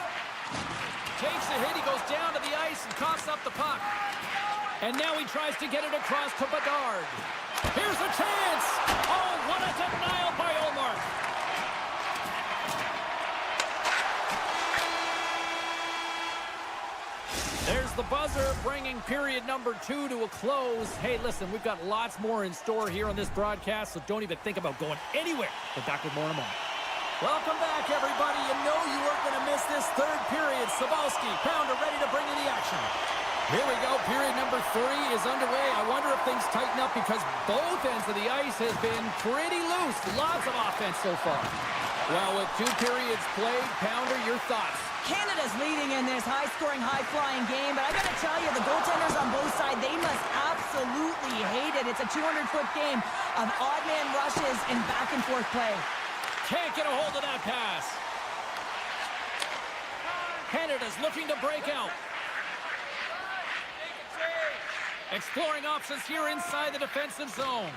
Takes a hit. He goes down to the ice and coughs up the puck. And now he tries to get it across to Bedard. Here's a chance. Oh, what a denial by Olmark. There's the buzzer, bringing period number 2 to a close. Hey, listen, we've got lots more in store here on this broadcast, so don't even think about going anywhere. We're back with more in a moment. Welcome back, everybody. You know you weren't going to miss this third period. Sabalski, Pounder ready to bring you the action. Here we go. Period number 3 is underway. I wonder if things tighten up because both ends of the ice has been pretty loose. Lots of offense so far. Well, with 2 periods played, Pounder, your thoughts? Canada's leading in this high-scoring, high-flying game, but I got to tell you, the goaltenders on both sides, they must absolutely hate it. It's a 200-foot game of odd-man rushes and back-and-forth play. Can't get a hold of that pass. Canada's looking to break out. Exploring options here inside the defensive zone.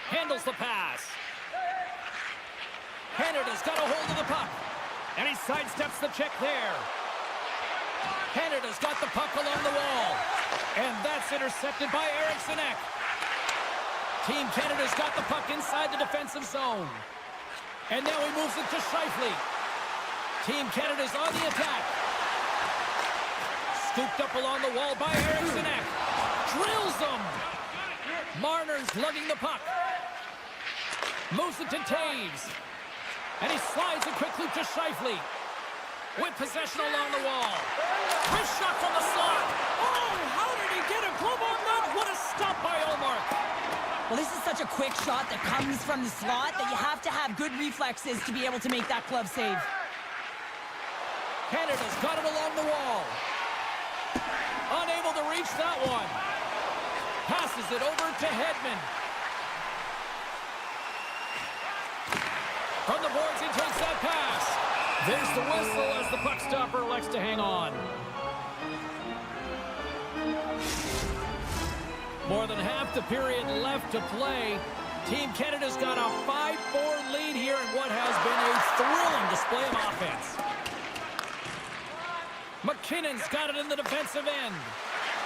Handles the pass. Canada's got a hold of the puck. And he sidesteps the check there. Canada's got the puck along the wall. And that's intercepted by Eriksson Ek. Team Canada's got the puck inside the defensive zone. And now he moves it to Scheifele. Team Canada's on the attack. Scooped up along the wall by Eriksson Ek. Drills them. Marner's lugging the puck. Moves it to Taves. And he slides it quickly to Scheifele. with possession along the wall. Wrist shot from the slot. Oh, how did he get a glove on that? What a stop by Ullmark. Well, this is such a quick shot that comes from the slot that you have to have good reflexes to be able to make that glove save. Canada's got it along the wall. Unable to reach that one. Passes it over to Hedman. From the boards, he takes that pass. There's the whistle as the puck stopper elects to hang on. More than half the period left to play. Team Canada's got a 5-4 lead here in what has been a thrilling display of offense. McKinnon's got it in the defensive end.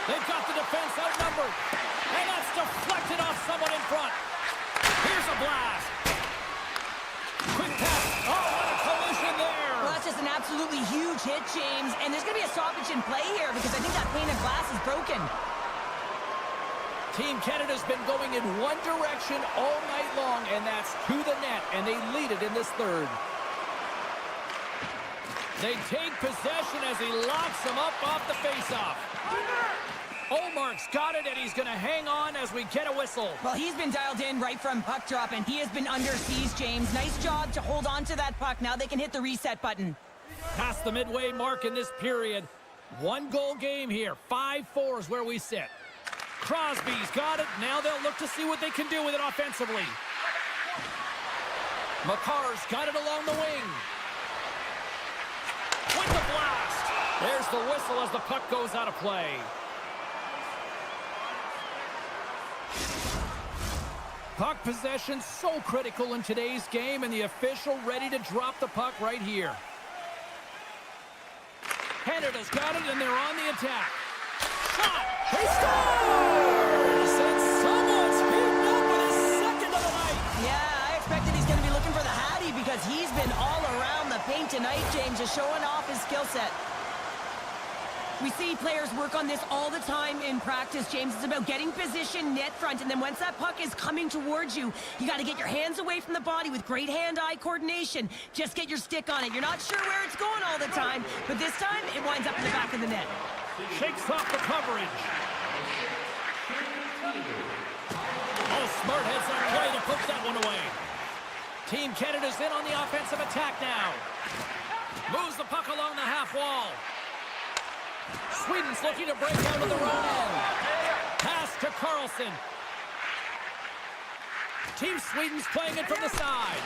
They've got the defense outnumbered. And that's deflected off someone in front. Here's a blast. Quick pass. Oh, what a collision there. Well, that's just an absolutely huge hit, James. And there's going to be a stoppage in play here because I think that pane of glass is broken. Team Canada's been going in one direction all night long, and that's to the net, and they lead it in this third. They take possession as he locks him up off the faceoff. Ullmark's got it, and he's going to hang on as we get a whistle. Well, he's been dialed in right from puck drop, and he has been under siege, James. Nice job to hold on to that puck. Now they can hit the reset button. Past the midway mark in this period. One-goal game here. 5-4 is where we sit. Crosby's got it. Now they'll look to see what they can do with it offensively. Makar's got it along the wing. With the blast. There's the whistle as the puck goes out of play. Puck possession so critical in today's game, and the official ready to drop the puck right here. Canada's got it, and they're on the attack. Shot! He scores! And someone's heating up with his second of the night. Yeah, I expected he's going to be looking for the Hattie because he's been all around the paint tonight, James, just showing off his skill set. We see players work on this all the time in practice, James. It's about getting position net front, and then once that puck is coming towards you, you got to get your hands away from the body with great hand-eye coordination. Just get your stick on it. You're not sure where it's going all the time, but this time it winds up in the back of the net. Shakes off the coverage. Oh, smart heads on play to put that one away. Team Canada's in on the offensive attack now. Moves the puck along the half wall. Sweden's looking to break out of the own end. Pass to Carlson. Team Sweden's playing it from the side.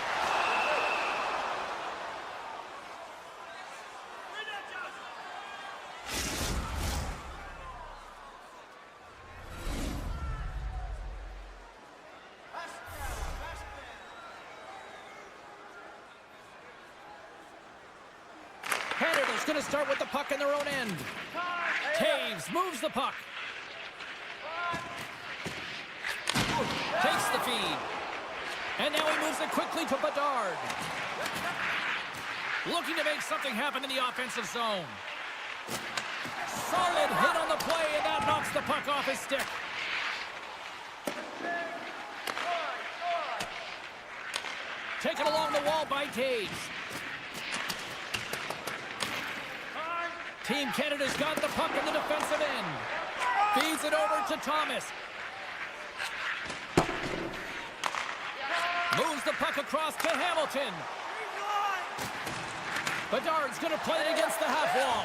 Canada's going to start with the puck in their own end. Taves moves the puck. Takes the feed. And now he moves it quickly to Bedard. Looking to make something happen in the offensive zone. Solid hit on the play, and that knocks the puck off his stick. Taken along the wall by Taves. Team Canada's got the puck in the defensive end. Feeds it over to Thomas. Moves the puck across to Hamilton. Bedard's going to play it against the half wall.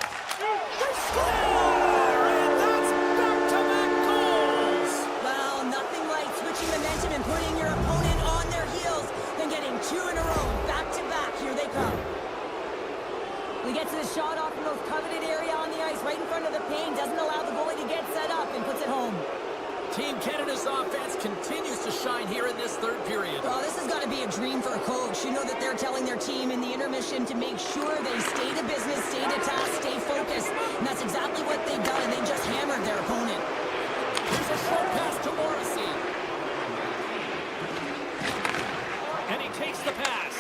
They score! And that's back-to-back goals! Well, nothing like switching momentum and putting your opponent on their heels than getting two in a row. Back-to-back, here they come. We get to the shot off the most coveted area on the ice, right in front of the paint, doesn't allow the goalie to get set up and puts it home. Team Canada's offense continues to shine here in this third period. Well, this has got to be a dream for a coach. You know that they're telling their team in the intermission to make sure they stay to business, stay to task, stay focused. And that's exactly what they've done, and they just hammered their opponent. Here's a short pass to Morrissey. And he takes the pass.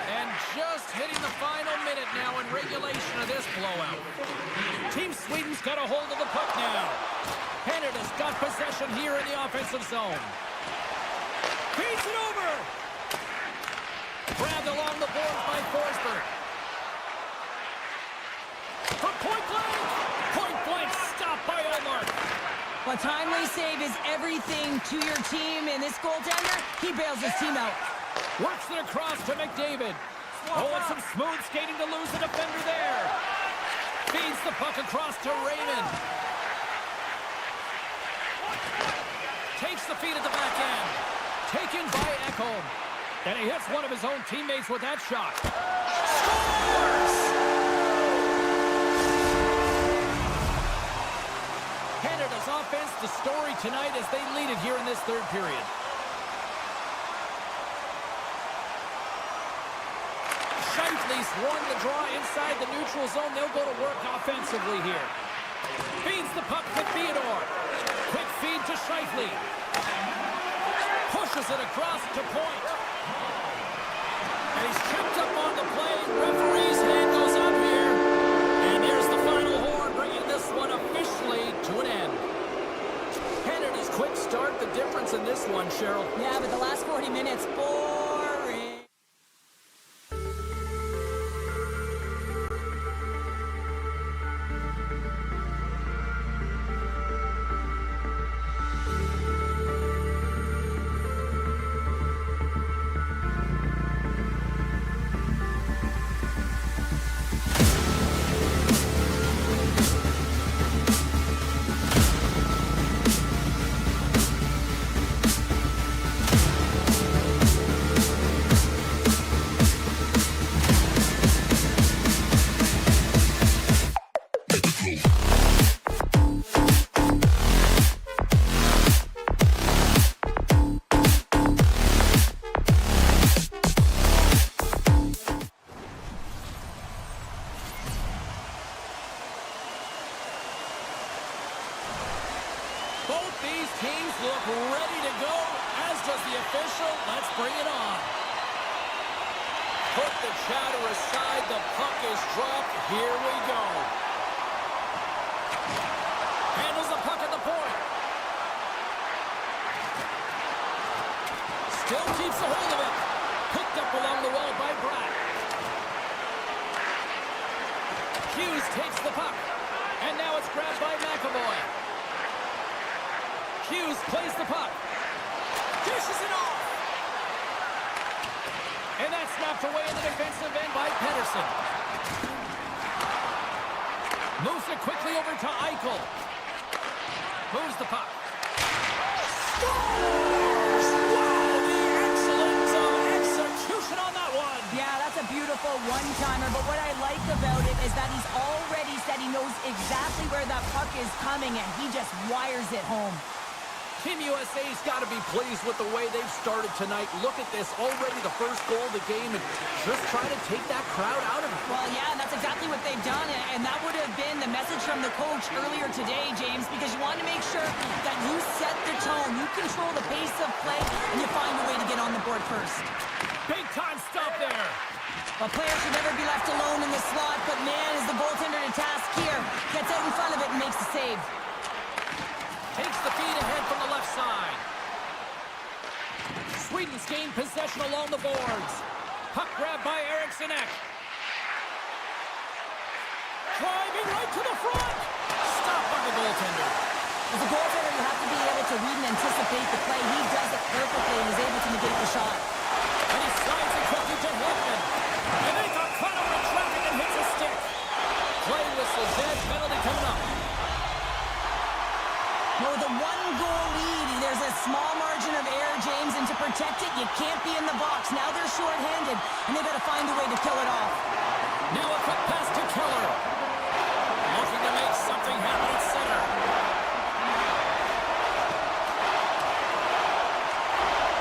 And just hitting the final minute now in regulation of this blowout. Team Sweden's got a hold of the puck now. Canada's got possession here in the offensive zone. Feeds it over. Grabbed along the boards by Forsberg. from point blank. Point blank stopped by Omar. A timely save is everything to your team, and this goaltender, he bails his team out. Works it across to McDavid. Oh, and some smooth skating to lose the defender there. Feeds the puck across to Raymond. Takes the feed at the back end. Taken by Ekholm. And he hits one of his own teammates with that shot. Scores! Canada's offense, the story tonight as they lead it here in this third period. Shifley's won the draw inside the neutral zone. They'll go to work offensively here. Feeds the puck to Theodore. Quick feed to Shifley. Pushes it across to point. And he's tripped up on the play. Referee's hand goes up here. And there's the final horn, bringing this one officially to an end. Canada's quick start, the difference in this one, Cheryl. Yeah, but the last 40 minutes, boring. Both these teams look ready to go, as does the official. Let's bring it on. Put the chatter aside. The puck is dropped. Here we go. Handles the puck at the point. Still keeps a hold of it. Picked up along the wall by Bratt. Hughes takes the puck. And now it's grabbed by McAvoy. Hughes plays the puck. Dishes it off. And that's snapped away in the defensive end by Pettersson. Moves it quickly over to Eichel. Moves the puck. Scores! Wow, the excellence of execution on that one. Yeah, that's a beautiful one-timer, but what I like about it is that he's already said he knows exactly where that puck is coming, and he just wires it home. Team USA's got to be pleased with the way they've started tonight. Look at this, already the first goal of the game, and just try to take that crowd out of it. Well, yeah, and that's exactly what they've done, and that would have been the message from the coach earlier today, James, because you want to make sure that you set the tone, you control the pace of play, and you find a way to get on the board first. Big time stop there. A player should never be left alone in the slot, but man, is the goaltender to task here. Gets out in front of it and makes the save. Takes the feed ahead from the left side. Sweden's gained possession along the boards. Puck grabbed by Eriksson Ek. Driving right to the front. Stopped by the goaltender. As a goaltender, you have to be able to read and anticipate the play. He does it perfectly and is able to negate the shot. And he slides it quickly to Hedman. And they got caught over in traffic and hits a stick. Play whistle dead. Penalty coming up. Well, with a one-goal lead, there's a small margin of error, James, and to protect it, you can't be in the box. Now they're short-handed, and they've got to find a way to kill it off. Now a quick pass to Keller. Looking to make something happen at center.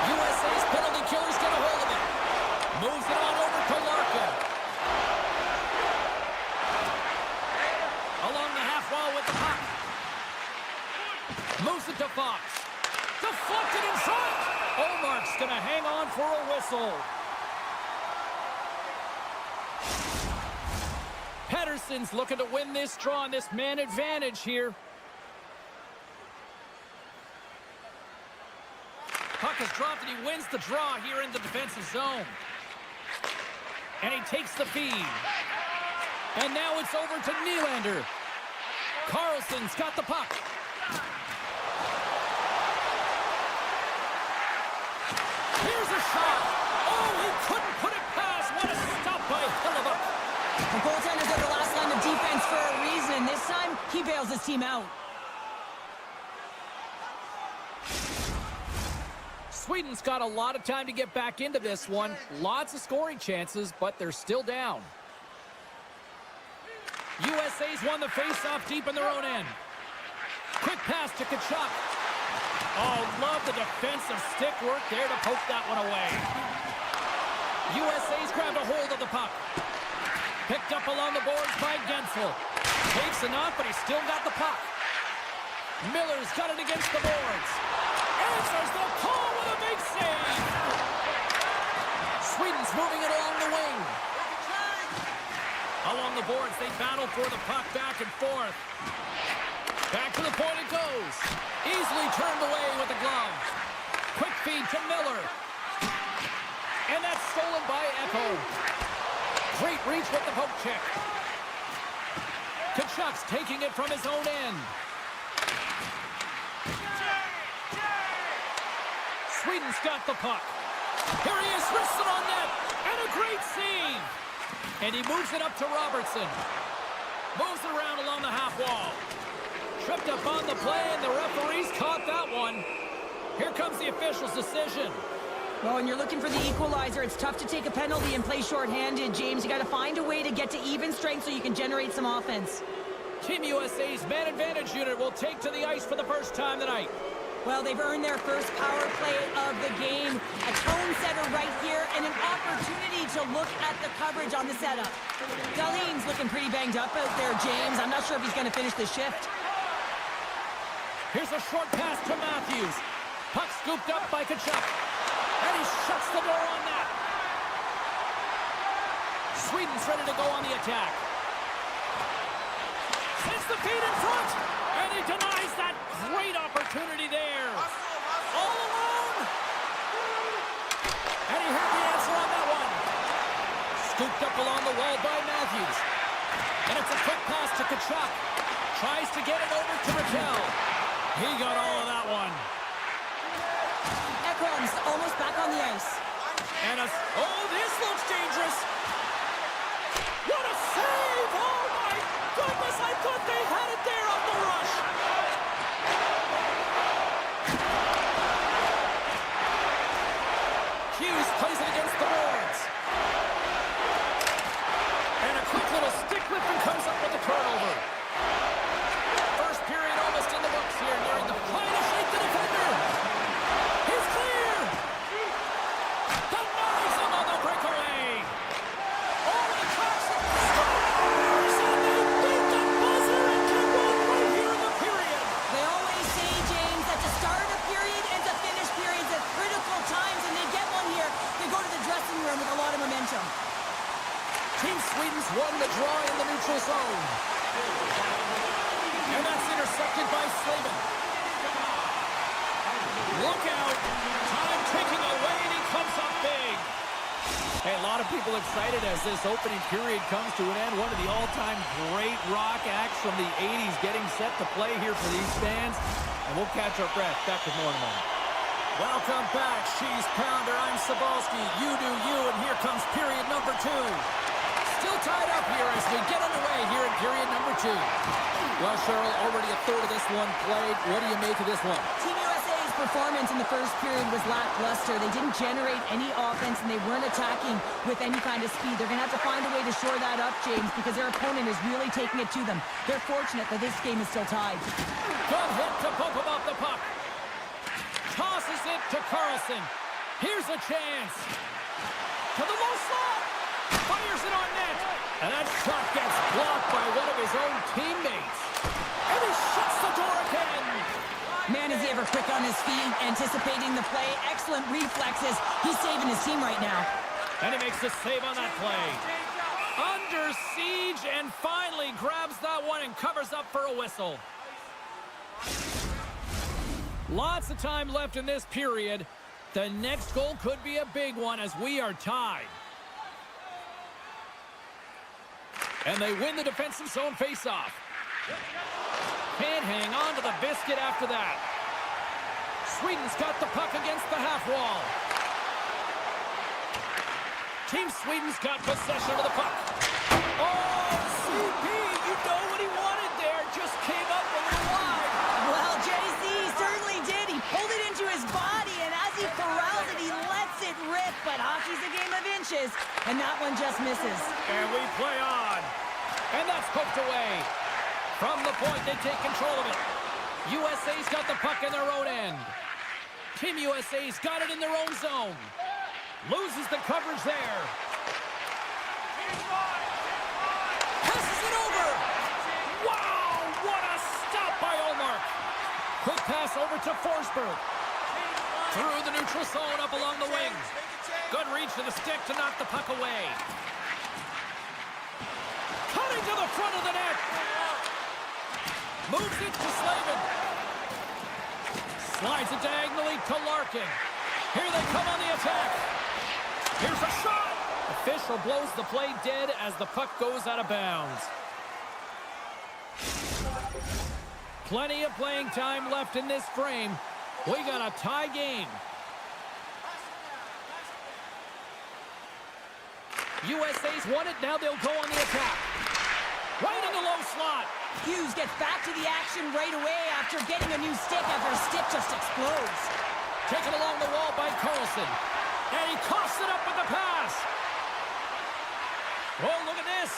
USA's penalty killers get a hold of it. Moves it on over to Larkin. Along the half wall with the puck. Moves it to Fox. Deflected in front. Omark's going to hang on for a whistle. Pettersson's looking to win this draw on this man advantage here. Puck is dropped and he wins the draw here in the defensive zone. And he takes the feed. And now it's over to Nylander. Carlson's got the puck. Here's a shot. Oh, he couldn't put it past. What a stop by Hellebuyck. The goaltenders are the last line of defense for a reason. This time, he bails his team out. Sweden's got a lot of time to get back into this one. Lots of scoring chances, but they're still down. USA's won the faceoff deep in their own end. Quick pass to Tkachuk. Oh, love the defensive stick work there to poke that one away. USA's grabbed a hold of the puck. Picked up along the boards by Gensel. Takes enough, but he's still got the puck. Miller's got it against the boards. Answers the call with a big save. Sweden's moving it along the wing. Along the boards, they battle for the puck back and forth. Back to the point it goes. Easily turned away with the glove. Quick feed to Miller. And that's stolen by Echo. Great reach with the poke check. Tkachuk's taking it from his own end. Sweden's got the puck. Here he is, wristed on net. And a great save. And he moves it up to Robertson. Moves it around along the half wall. Tripped up on the play, and the referees caught that one. Here comes the official's decision. Well, when you're looking for the equalizer, it's tough to take a penalty and play shorthanded, James. You got to find a way to get to even strength so you can generate some offense. Team USA's man advantage unit will take to the ice for the first time tonight. Well, they've earned their first power play of the game. A tone setter right here and an opportunity to look at the coverage on the setup. Dahlin's looking pretty banged up out there, James. I'm not sure if he's going to finish the shift. Here's a short pass to Matthews. Puck scooped up by Tkachuk. And he shuts the door on that. Sweden's ready to go on the attack. Sends the feed in front. And he denies that great opportunity there. All alone. And he heard the answer on that one. Scooped up along the wall by Matthews. And it's a quick pass to Tkachuk. Tries to get it over to Raquel. He got all of that one. Ekholm's almost back on the ice. And oh, this looks dangerous. What a save! Oh my goodness, I thought they had it there on the rush. Hughes plays it against the boards. And a quick little stick lift and comes up with the turnover. First period almost in the books here, nearing the final shake the defender. He's clear. Denies him on the breakaway. Oh, the Cox scores! And they beat the buzzer and can win right here in the period. They always say, James, that to start a period and to finish periods at critical times, and they get one here. They go to the dressing room with a lot of momentum. Team Sweden's won the draw in the neutral zone. And that's intercepted by Slavin. Look out. Time ticking away, and he comes up big. Hey, a lot of people excited as this opening period comes to an end. One of the all-time great rock acts from the 80s getting set to play here for these fans. And we'll catch our breath. Back with more in a moment. Welcome back, Cheese Pounder. I'm Sabalski. You do you, and here comes period number 2. Still tied up here as we get underway here in period number 2. Well, Cheryl, already a third of this one played. What do you make of this one? Team USA's performance in the first period was lackluster. They didn't generate any offense, and they weren't attacking with any kind of speed. They're going to have to find a way to shore that up, James, because their opponent is really taking it to them. They're fortunate that this game is still tied. Good hit to bump him off the puck. Tosses it to Carlson. Here's a chance. To the low slot. Fires it on net. And that shot gets blocked by one of his own teammates. And he shuts the door again. Man, is he ever quick on his feet, anticipating the play. Excellent reflexes. He's saving his team right now. And he makes the save on that play. Under siege and finally grabs that one and covers up for a whistle. Lots of time left in this period. The next goal could be a big one as we are tied. And they win the defensive zone faceoff. Can't hang on to the biscuit after that. Sweden's got the puck against the half wall. Team Sweden's got possession of the puck. Oh, CP, you know what he wanted there. Just came up a little wide. Well, JC certainly did. He pulled it into his body, and as he corrals it, he lets it rip. But hockey's a game of inches, and that one just misses. And we play on. And that's poked away. From the point, they take control of it. USA's got the puck in their own end. Team USA's got it in their own zone. Loses the coverage there. Passes it over. Wow, what a stop by Olmark. Quick pass over to Forsberg. Through the neutral zone up along the wing. Good reach to the stick to knock the puck away. Cutting to the front of the net. Moves it to Slavin. Slides it diagonally to Larkin. Here they come on the attack. Here's a shot. Official blows the play dead as the puck goes out of bounds. Plenty of playing time left in this frame. We got a tie game. USA's won it. Now they'll go on the attack. Right in the low slot. Hughes gets back to the action right away after getting a new stick after his stick just explodes. Taken along the wall by Carlson. And he coughs it up with the pass. Oh, look at this.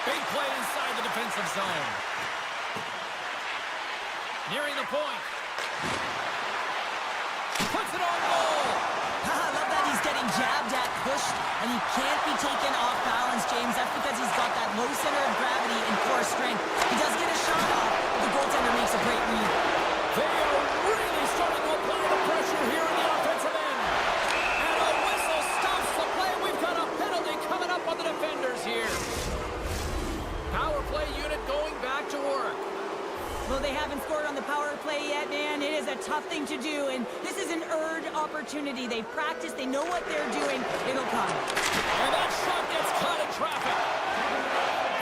Big play inside the defensive zone. Nearing the point. Puts it on goal. I love that he's getting jabbed at, pushed, and he can't be taken off balance, James. That's because he's got that low center of gravity and core strength. He does get a shot off, but the goaltender makes a great read. They are really starting to apply the pressure here in the offensive end. And a whistle stops the play. We've got a penalty coming up on the defenders here. Power play unit going back to work. Well, they haven't scored on the power play yet, man. It is a tough thing to do, and this is an earned opportunity. They've practiced. They know what they're doing. It'll come. And that shot gets caught in traffic.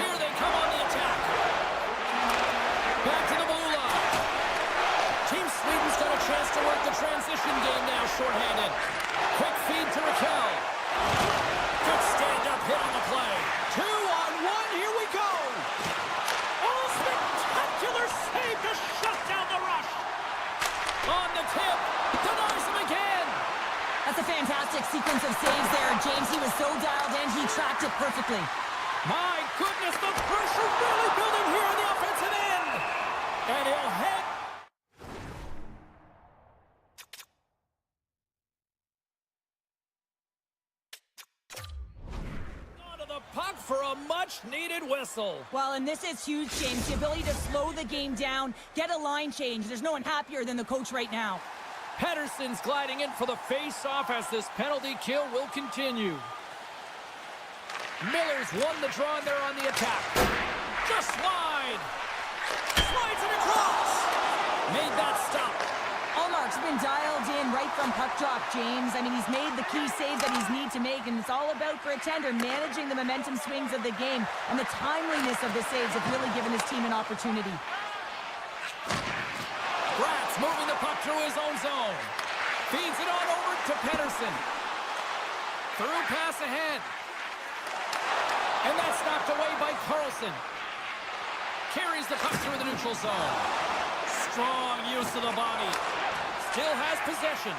Here they come on the attack. Back to the blue line. Team Sweden's got a chance to work the transition game now, shorthanded. Quick feed to Raquel. Good stand-up hit on the play. 2-on-1, here we go. Oh, spectacular save to shut down the rush. On the tip, denies him again. That's a fantastic sequence of saves there, James. He was so dialed in, he tracked it perfectly. My goodness, the pressure really building here in the offensive end. And he'll head. Onto the puck for a much-needed whistle. Well, and this is huge, James. The ability to slow the game down, get a line change. There's no one happier than the coach right now. Pedersen's gliding in for the face-off as this penalty kill will continue. Miller's won the draw and they're on the attack. Just wide. Slides it across. Made that stop. Allmark's been dialed in right from puck drop, James. I mean, he's made the key saves that he's need to make, and it's all about for a tender managing the momentum swings of the game, and the timeliness of the saves have really given his team an opportunity. Bratz moving the puck through his own zone. Feeds it on over to Pedersen. Through pass ahead. And that's knocked away by Carlson. Carries the puck through the neutral zone. Strong use of the body. Still has possession.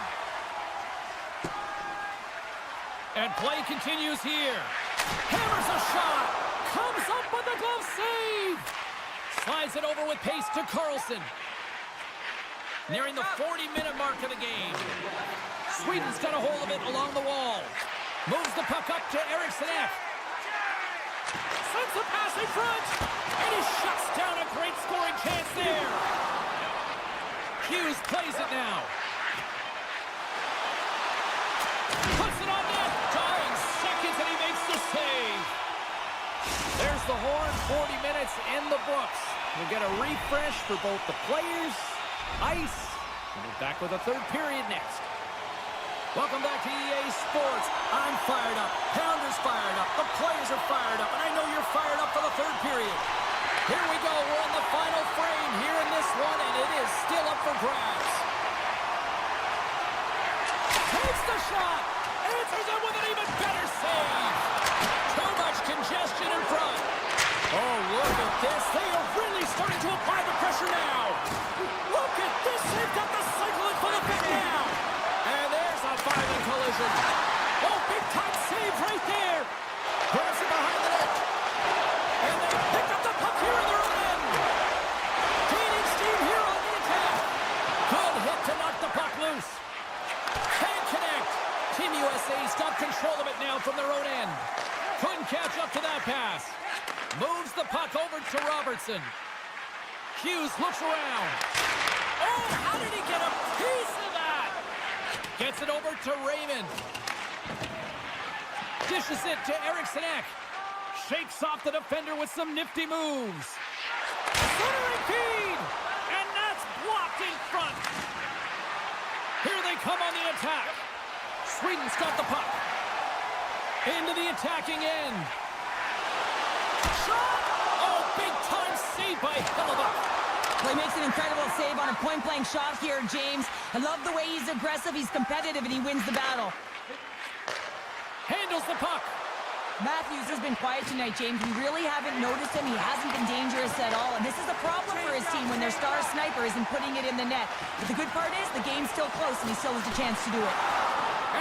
And play continues here. Hammers a shot. Comes up with a glove save. Slides it over with pace to Carlson. Nearing the 40-minute mark of the game. Sweden's got a hold of it along the wall. Moves the puck up to Eriksson. Sends the pass in front. And he shuts down a great scoring chance there. Hughes plays it now. Puts it on net. Dying seconds and he makes the save. There's the horn. 40 minutes in the books. We'll get a refresh for both the players, ice, and we're back with a third period next. Welcome back to EA Sports. I'm fired up. Pounder's fired up. The players are fired up. And I know you're fired up for the third period. Here we go. We're in the final frame here in this one, and it is still up for grabs. Takes the shot. Answers it with an even better save. Too much congestion in front. Oh, look at this. They are really starting to apply the pressure now. Look at this. They've got the cycle in full effect now. And there's a violent collision. Oh, big-time save right there. Grabs it behind the net. And they pick up the puck here in their own end. Gaining steam here on the attack. Good hit to knock the puck loose. Can't connect. Team USA's got control of it now from their own end. Couldn't catch up to that pass. Moves the puck over to Robertson. Hughes looks around. Oh, how did he get a piece of that? Gets it over to Raymond. Dishes it to Eriksson Ek. Shakes off the defender with some nifty moves. Centering feed! And that's blocked in front. Here they come on the attack. Sweden's got the puck. Into the attacking end. Shot! Oh, big-time save by Hellebuck. Well, he makes an incredible save on a point-blank shot here, James. I love the way he's aggressive, he's competitive, and he wins the battle. Handles the puck. Matthews has been quiet tonight, James. We really haven't noticed him. He hasn't been dangerous at all. And this is a problem for his team when their star sniper isn't putting it in the net. But the good part is the game's still close, and he still has a chance to do it.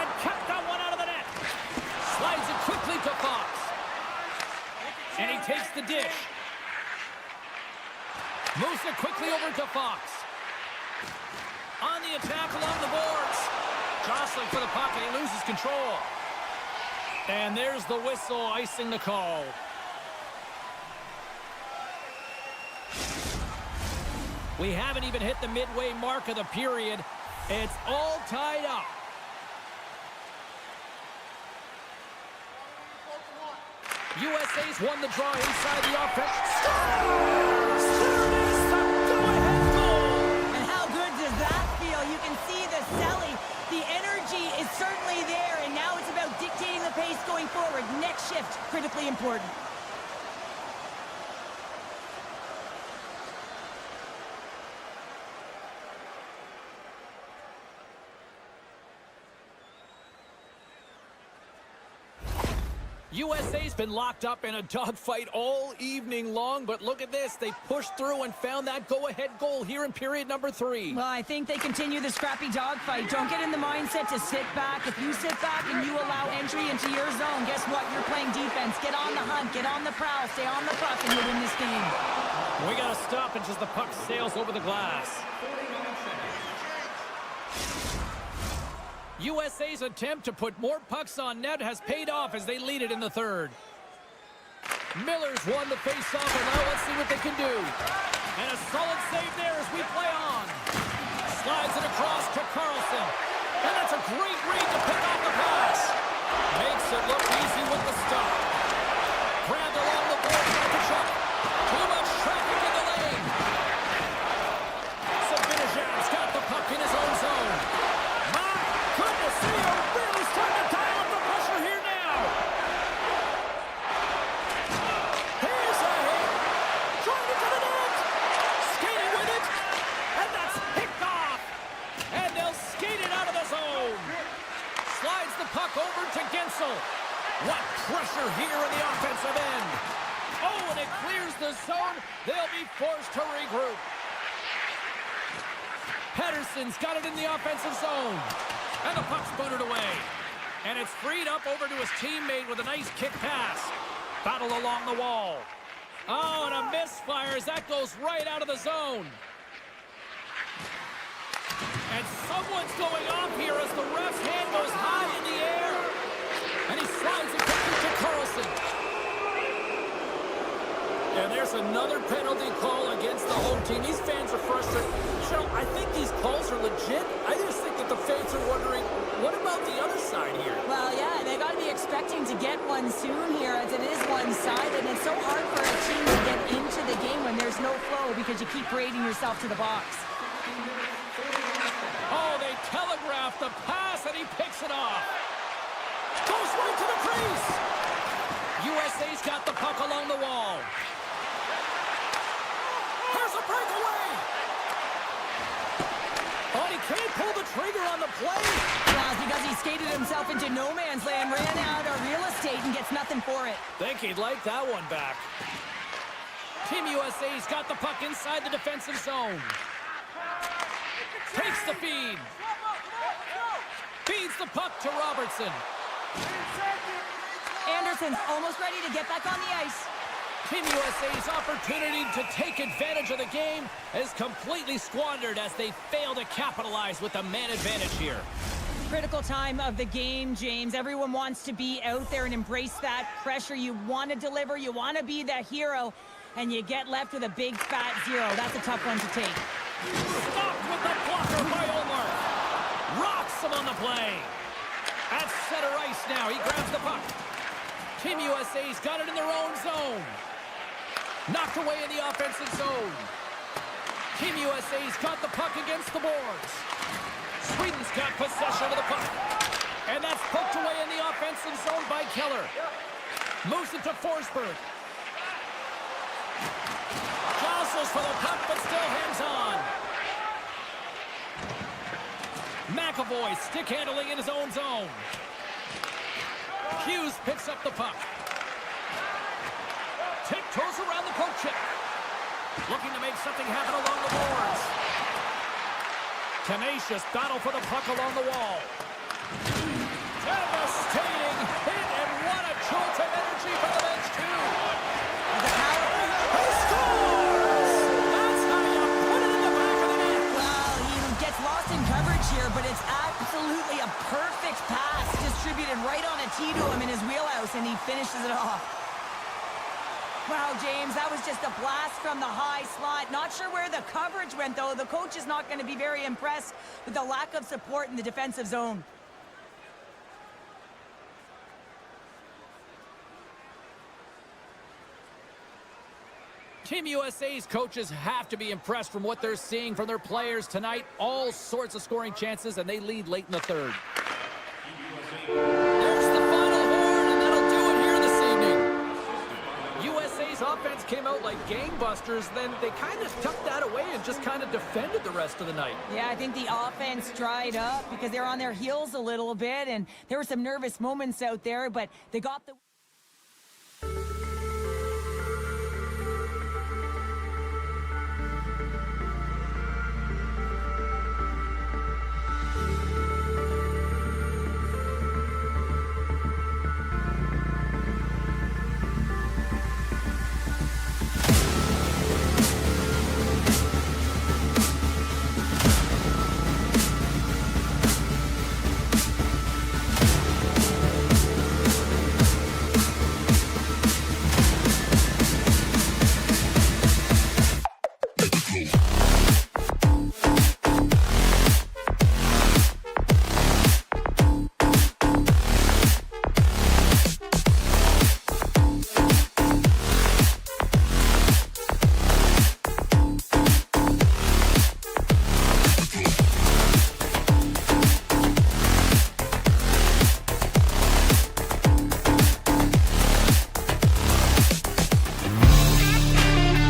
And kept that one out of the net. Slides it quickly to Fox. And he takes the dish. Moves it quickly over to Fox. On the attack along the boards. Jostling for the puck, and he loses control. And there's the whistle, icing the call. We haven't even hit the midway mark of the period. It's all tied up. USA's won the draw inside the offense. Scores! There it is, the go-ahead goal! And how good does that feel? You can see the selling. The energy is certainly there, and now it's about dictating the pace going forward. Next shift, critically important. USA's been locked up in a dogfight all evening long, but look at this. They pushed through and found that go-ahead goal here in period number 3. Well, I think they continue the scrappy dogfight. Don't get in the mindset to sit back. If you sit back and you allow entry into your zone, guess what? You're playing defense. Get on the hunt, get on the prowl, stay on the puck, and you'll win this game. We got to stop as the puck sails over the glass. USA's attempt to put more pucks on net has paid off as they lead it in the third. Miller's won the face-off, and now let's see what they can do. And a solid save there as we play on. Slides it across to Carlson. And that's a great read to pick off the pass. Makes it look easy with the stop. Grabbed along the board by Kachuk. Too much traffic in the lane. Sabinajad's got the puck in his own zone. Goodness, they are really starting to dial up the pressure here now. Here's a hit. Trying to get it in. Skating with it. And that's picked off. And they'll skate it out of the zone. Slides the puck over to Gensel. What pressure here in the offensive end. Oh, and it clears the zone. They'll be forced to regroup. Pettersson's got it in the offensive zone. And the puck's booted away. And it's freed up over to his teammate with a nice kick pass. Battle along the wall. Oh, and a misfire as that goes right out of the zone. And someone's going off here as the ref's hand goes high in the air. And he slides it quickly to Carlson. And there's another penalty call against the home team. These fans are frustrated. Cheryl, I think these calls are legit. I just think that the fans are wondering, what about the other side here? Well, yeah, they got to be expecting to get one soon here, as it is one-sided. And it's so hard for a team to get into the game when there's no flow because you keep parading yourself to the box. Oh, they telegraphed the pass pass, and he picks it off. Goes right to the crease. USA's got the puck along the wall. Here's a breakaway. Oh, he can't pull the trigger on the play. Well, because he skated himself into no man's land, ran out of real estate, and gets nothing for it. Think he'd like that one back. Team USA's got the puck inside the defensive zone. Takes the feed. Feeds the puck to Robertson. Anderson's almost ready to get back on the ice. Team USA's opportunity to take advantage of the game is completely squandered as they fail to capitalize with the man advantage here. Critical time of the game, James. Everyone wants to be out there and embrace that pressure. You want to deliver, you want to be the hero, and you get left with a big fat 0. That's a tough one to take. Stopped with the blocker by Omar. Rocks him on the play. At center ice now, he grabs the puck. Team USA's got it in their own zone. Knocked away in the offensive zone. Team USA's got the puck against the boards. Sweden's got possession of the puck. And that's poked away in the offensive zone by Keller. Moves it to Forsberg. Jostles for the puck, but still hangs on. McAvoy stick handling in his own zone. Hughes picks up the puck. Tiptoes around the poke check. Looking to make something happen along the boards. Tenacious battle for the puck along the wall. Devastating hit, and what a jolt of energy for the bench, too. He scores! That's how you put it in the back of the net. Well, he gets lost in coverage here, but it's absolutely a perfect pass distributed right on a tee to him in his wheelhouse, and he finishes it off. Wow, James, that was just a blast from the high slot. Not sure where the coverage went, though. The coach is not going to be very impressed with the lack of support in the defensive zone. Team USA's coaches have to be impressed from what they're seeing from their players tonight. All sorts of scoring chances, and they lead late in the third. There's the final horn, and that'll do it here this evening. USA's offense came out like gangbusters, then they kind of tucked that away and just kind of defended the rest of the night. Yeah, I think the offense dried up because they're on their heels a little bit, and there were some nervous moments out there, but they got the...